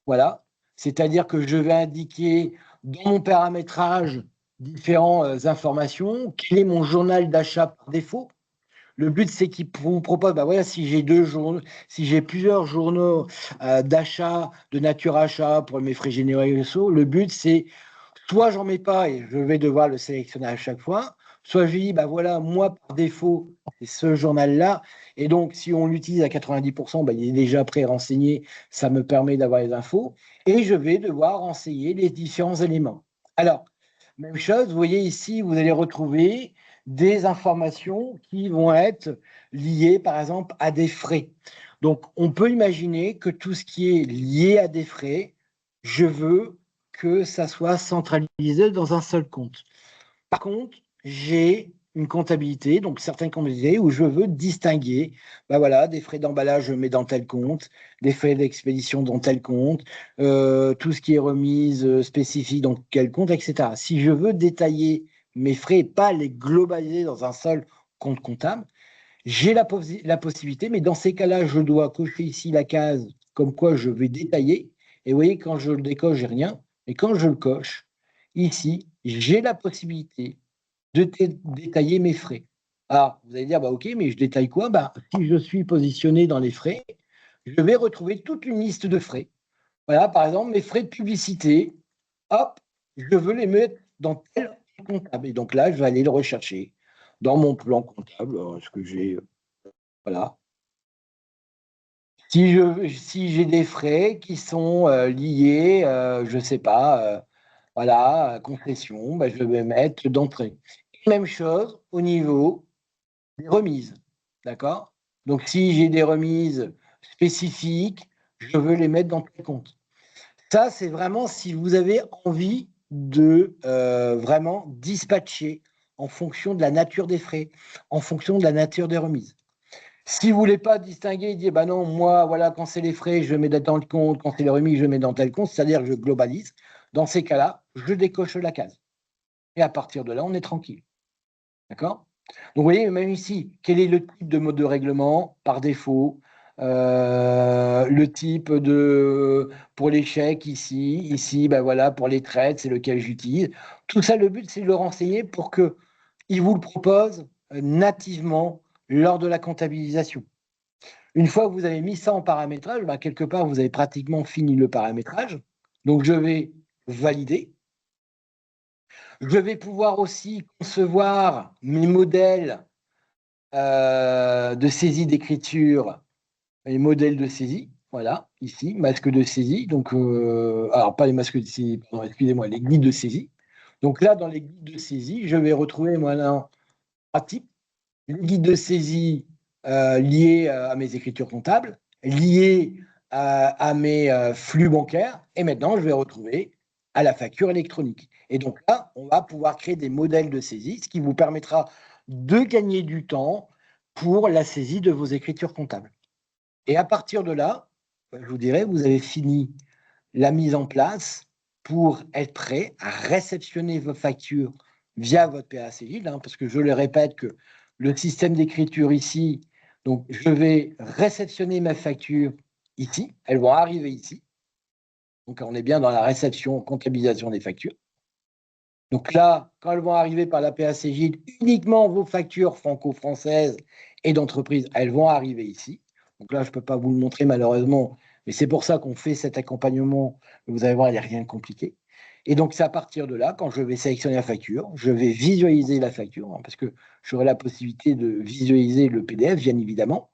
Voilà. C'est-à-dire que je vais indiquer dans mon paramétrage différentes informations. Quel est mon journal d'achat par défaut? Le but, c'est qu'il vous propose, bah voilà, si j'ai si j'ai plusieurs journaux d'achat, de nature achat pour mes frais généraux, le but, c'est soit j'en mets pas et je vais devoir le sélectionner à chaque fois, soit je dis, bah voilà, moi, par défaut, c'est ce journal-là. Et donc, si on l'utilise à 90%, bah, il est déjà pré-renseigné, ça me permet d'avoir les infos. Et je vais devoir renseigner les différents éléments. Alors, même chose, vous voyez ici, vous allez retrouver des informations qui vont être liées, par exemple, à des frais. Donc, on peut imaginer que tout ce qui est lié à des frais, je veux que ça soit centralisé dans un seul compte. Par contre, j'ai une comptabilité, donc certaines comptabilités où je veux distinguer, ben voilà, des frais d'emballage, je mets dans tel compte, des frais d'expédition dans tel compte, tout ce qui est remise spécifique dans quel compte, etc. Si je veux détailler mes frais et pas les globaliser dans un seul compte comptable, j'ai la possibilité, mais dans ces cas-là, je dois cocher ici la case comme quoi je vais détailler. Et vous voyez, quand je le décoche, j'ai rien. Et quand je le coche, ici, j'ai la possibilité de détailler mes frais. Alors, vous allez dire, bah, OK, mais je détaille quoi? Bah, si je suis positionné dans les frais, je vais retrouver toute une liste de frais. Voilà, par exemple, mes frais de publicité, hop, je veux les mettre dans tel comptable. Et donc là, je vais aller le rechercher dans mon plan comptable, ce que j'ai, voilà. Si j'ai des frais qui sont liés, je ne sais pas, voilà, concession, bah, je vais mettre d'entrée. Même chose au niveau des remises, d'accord? Donc, si j'ai des remises spécifiques, je veux les mettre dans tel compte. Ça, c'est vraiment si vous avez envie de vraiment dispatcher en fonction de la nature des frais, en fonction de la nature des remises. Si vous ne voulez pas distinguer, dire bah non, moi, voilà, quand c'est les frais, je mets dans le compte, quand c'est les remises, je mets dans tel compte, c'est-à-dire que je globalise. Dans ces cas-là, je décoche la case. Et à partir de là, on est tranquille. D'accord? Donc, vous voyez, même ici, quel est le type de mode de règlement par défaut? Le type de pour les chèques ici, ben voilà, pour les traites, c'est lequel j'utilise. Tout ça, le but, c'est de le renseigner pour qu'il vous le propose nativement lors de la comptabilisation. Une fois que vous avez mis ça en paramétrage, ben quelque part, vous avez pratiquement fini le paramétrage. Donc, je vais valider. Je vais pouvoir aussi concevoir mes modèles de saisie d'écriture, les modèles de saisie. Voilà, ici, masque de saisie. Donc, alors, pas les masques de saisie, pardon, excusez-moi, les guides de saisie. Donc là, dans les guides de saisie, je vais retrouver maintenant trois types. Les guides de saisie liés à mes écritures comptables, liés à mes flux bancaires, et maintenant, je vais retrouver à la facture électronique. Et donc là, on va pouvoir créer des modèles de saisie, ce qui vous permettra de gagner du temps pour la saisie de vos écritures comptables. Et à partir de là, je vous dirais, vous avez fini la mise en place pour être prêt à réceptionner vos factures via votre PA Cégide, parce que je le répète que le système d'écriture ici, donc je vais réceptionner ma facture ici, elles vont arriver ici. Donc on est bien dans la réception, comptabilisation des factures. Donc là, quand elles vont arriver par la PA Cégide, uniquement vos factures franco-françaises et d'entreprise, elles vont arriver ici. Donc là, je ne peux pas vous le montrer malheureusement, mais c'est pour ça qu'on fait cet accompagnement. Vous allez voir, il n'y a rien de compliqué. Et donc, c'est à partir de là, quand je vais sélectionner la facture, je vais visualiser la facture, parce que j'aurai la possibilité de visualiser le PDF, bien évidemment,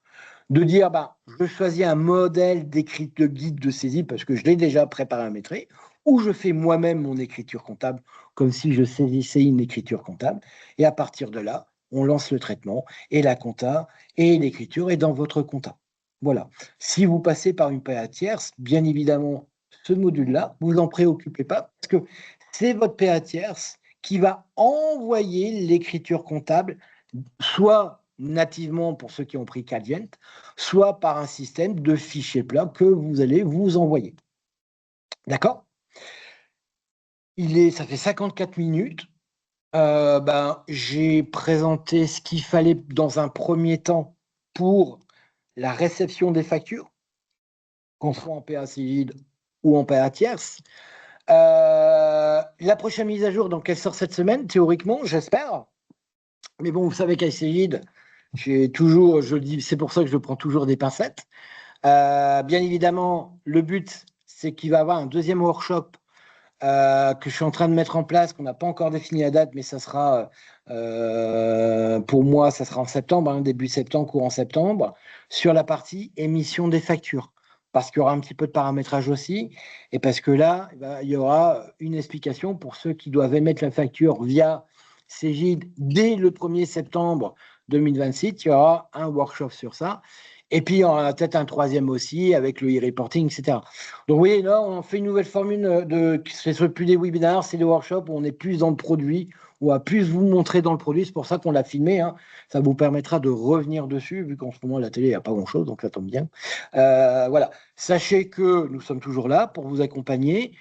de dire, je choisis un modèle d'écrit de guide de saisie, parce que je l'ai déjà pré-paramétré, ou je fais moi-même mon écriture comptable, comme si je saisissais une écriture comptable. Et à partir de là, on lance le traitement, et la compta, et l'écriture est dans votre compta. Voilà. Si vous passez par une PA tierce, bien évidemment, ce module-là, vous n'en préoccupez pas, parce que c'est votre PA tierce qui va envoyer l'écriture comptable, soit nativement pour ceux qui ont pris Cadient, soit par un système de fichiers plats que vous allez vous envoyer. D'accord? Ça fait 54 minutes. J'ai présenté ce qu'il fallait dans un premier temps pour la réception des factures, qu'on soit en PA Cegid ou en PA tierce. La prochaine mise à jour, donc elle sort cette semaine, théoriquement, j'espère. Mais bon, vous savez qu'à Cegid, je le dis, c'est pour ça que je prends toujours des pincettes. Bien évidemment, le but, c'est qu'il va y avoir un deuxième workshop que je suis en train de mettre en place, qu'on n'a pas encore défini la date, mais ça sera, pour moi, ça sera en septembre, hein, début septembre, courant septembre, sur la partie émission des factures. Parce qu'il y aura un petit peu de paramétrage aussi, et parce que là, il y aura une explication pour ceux qui doivent émettre la facture via Cegid dès le 1er septembre 2026. Il y aura un workshop sur ça. Et puis, il y aura peut-être un troisième aussi avec le e-reporting, etc. Donc, oui, là, on fait une nouvelle formule ce ne plus des webinars, c'est des workshops où on est plus dans le produit, où on va plus vous montrer dans le produit. C'est pour ça qu'on l'a filmé, hein. Ça vous permettra de revenir dessus, vu qu'en ce moment, la télé, il n'y a pas grand-chose, donc ça tombe bien. Voilà. Sachez que nous sommes toujours là pour vous accompagner,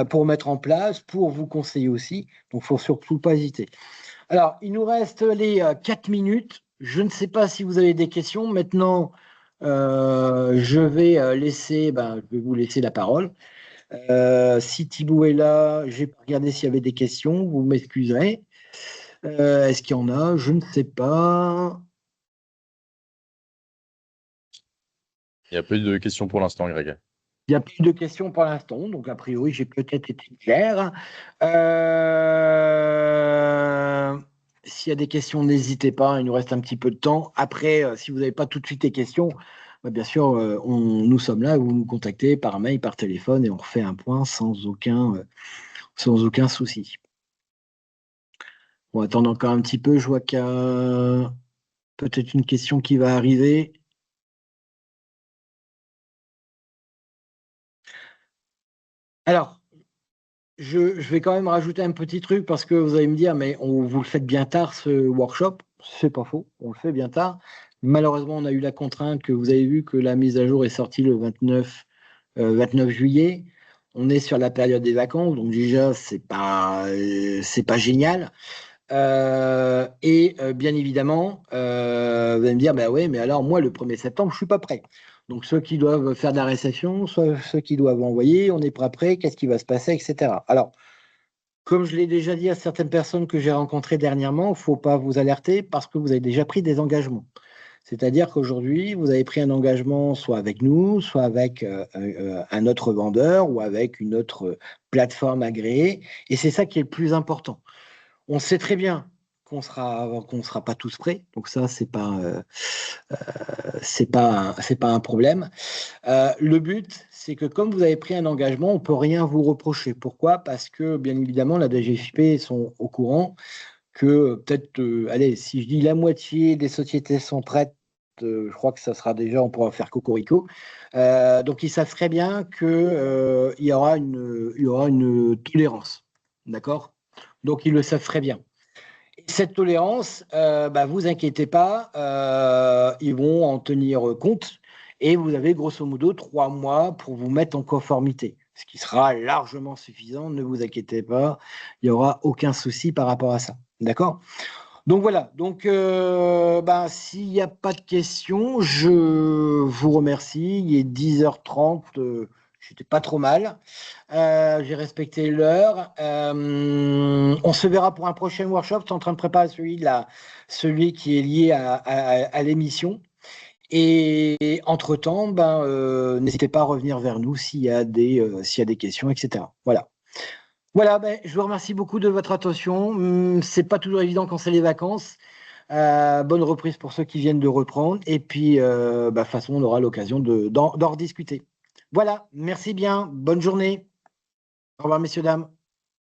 pour mettre en place, pour vous conseiller aussi. Donc, il ne faut surtout pas hésiter. Alors, il nous reste les 4 minutes. Je ne sais pas si vous avez des questions. Maintenant, je vais je vais vous laisser la parole. Si Thibaut est là, j'ai pas regardé s'il y avait des questions. Vous m'excuserez. Est-ce qu'il y en a? Je ne sais pas. Il n'y a pas eu de questions pour l'instant, Greg. Il n'y a plus de questions pour l'instant, donc a priori, j'ai peut-être été clair. S'il y a des questions, n'hésitez pas, il nous reste un petit peu de temps. Après, si vous n'avez pas tout de suite des questions, bien sûr, nous sommes là, vous nous contactez par mail, par téléphone, et on refait un point sans aucun souci. On va attendre encore un petit peu, je vois qu'il y a peut-être une question qui va arriver. Alors, je vais quand même rajouter un petit truc parce que vous allez me dire, mais vous le faites bien tard ce workshop. C'est pas faux, on le fait bien tard. Malheureusement, on a eu la contrainte que vous avez vu que la mise à jour est sortie le 29 juillet. On est sur la période des vacances, donc déjà, c'est pas génial. Bien évidemment, vous allez me dire, bah ouais, mais alors moi, le 1er septembre, je suis pas prêt. Donc ceux qui doivent faire de la réception, soit ceux qui doivent envoyer, on n'est pas prêt, qu'est-ce qui va se passer, etc. Alors, comme je l'ai déjà dit à certaines personnes que j'ai rencontrées dernièrement, il ne faut pas vous alerter parce que vous avez déjà pris des engagements. C'est-à-dire qu'aujourd'hui, vous avez pris un engagement soit avec nous, soit avec un autre vendeur ou avec une autre plateforme agréée. Et c'est ça qui est le plus important. On sait très bien qu'on sera pas tous prêts, donc ça c'est pas un problème. Le but, c'est que comme vous avez pris un engagement, on peut rien vous reprocher. Pourquoi? Parce que bien évidemment, la DGFiP sont au courant que peut-être, allez, si je dis la moitié des sociétés sont prêtes, je crois que ça sera déjà, on pourra faire cocorico. Donc ils savent très bien que il y aura une tolérance, d'accord? Donc ils le savent très bien. Cette tolérance, vous inquiétez pas, ils vont en tenir compte et vous avez grosso modo 3 mois pour vous mettre en conformité, ce qui sera largement suffisant, ne vous inquiétez pas, il n'y aura aucun souci par rapport à ça. D'accord? Donc voilà, donc s'il n'y a pas de questions, je vous remercie, il est 10h30, j'étais pas trop mal. J'ai respecté l'heure. On se verra pour un prochain workshop. Tu es en train de préparer celui qui est lié à l'émission. Et entre-temps, n'hésitez pas à revenir vers nous s'il y a des questions, etc. Voilà. Voilà, je vous remercie beaucoup de votre attention. C'est pas toujours évident quand c'est les vacances. Bonne reprise pour ceux qui viennent de reprendre. Et puis, de toute façon, on aura l'occasion d'en rediscuter. Voilà, merci bien. Bonne journée. Au revoir, messieurs, dames.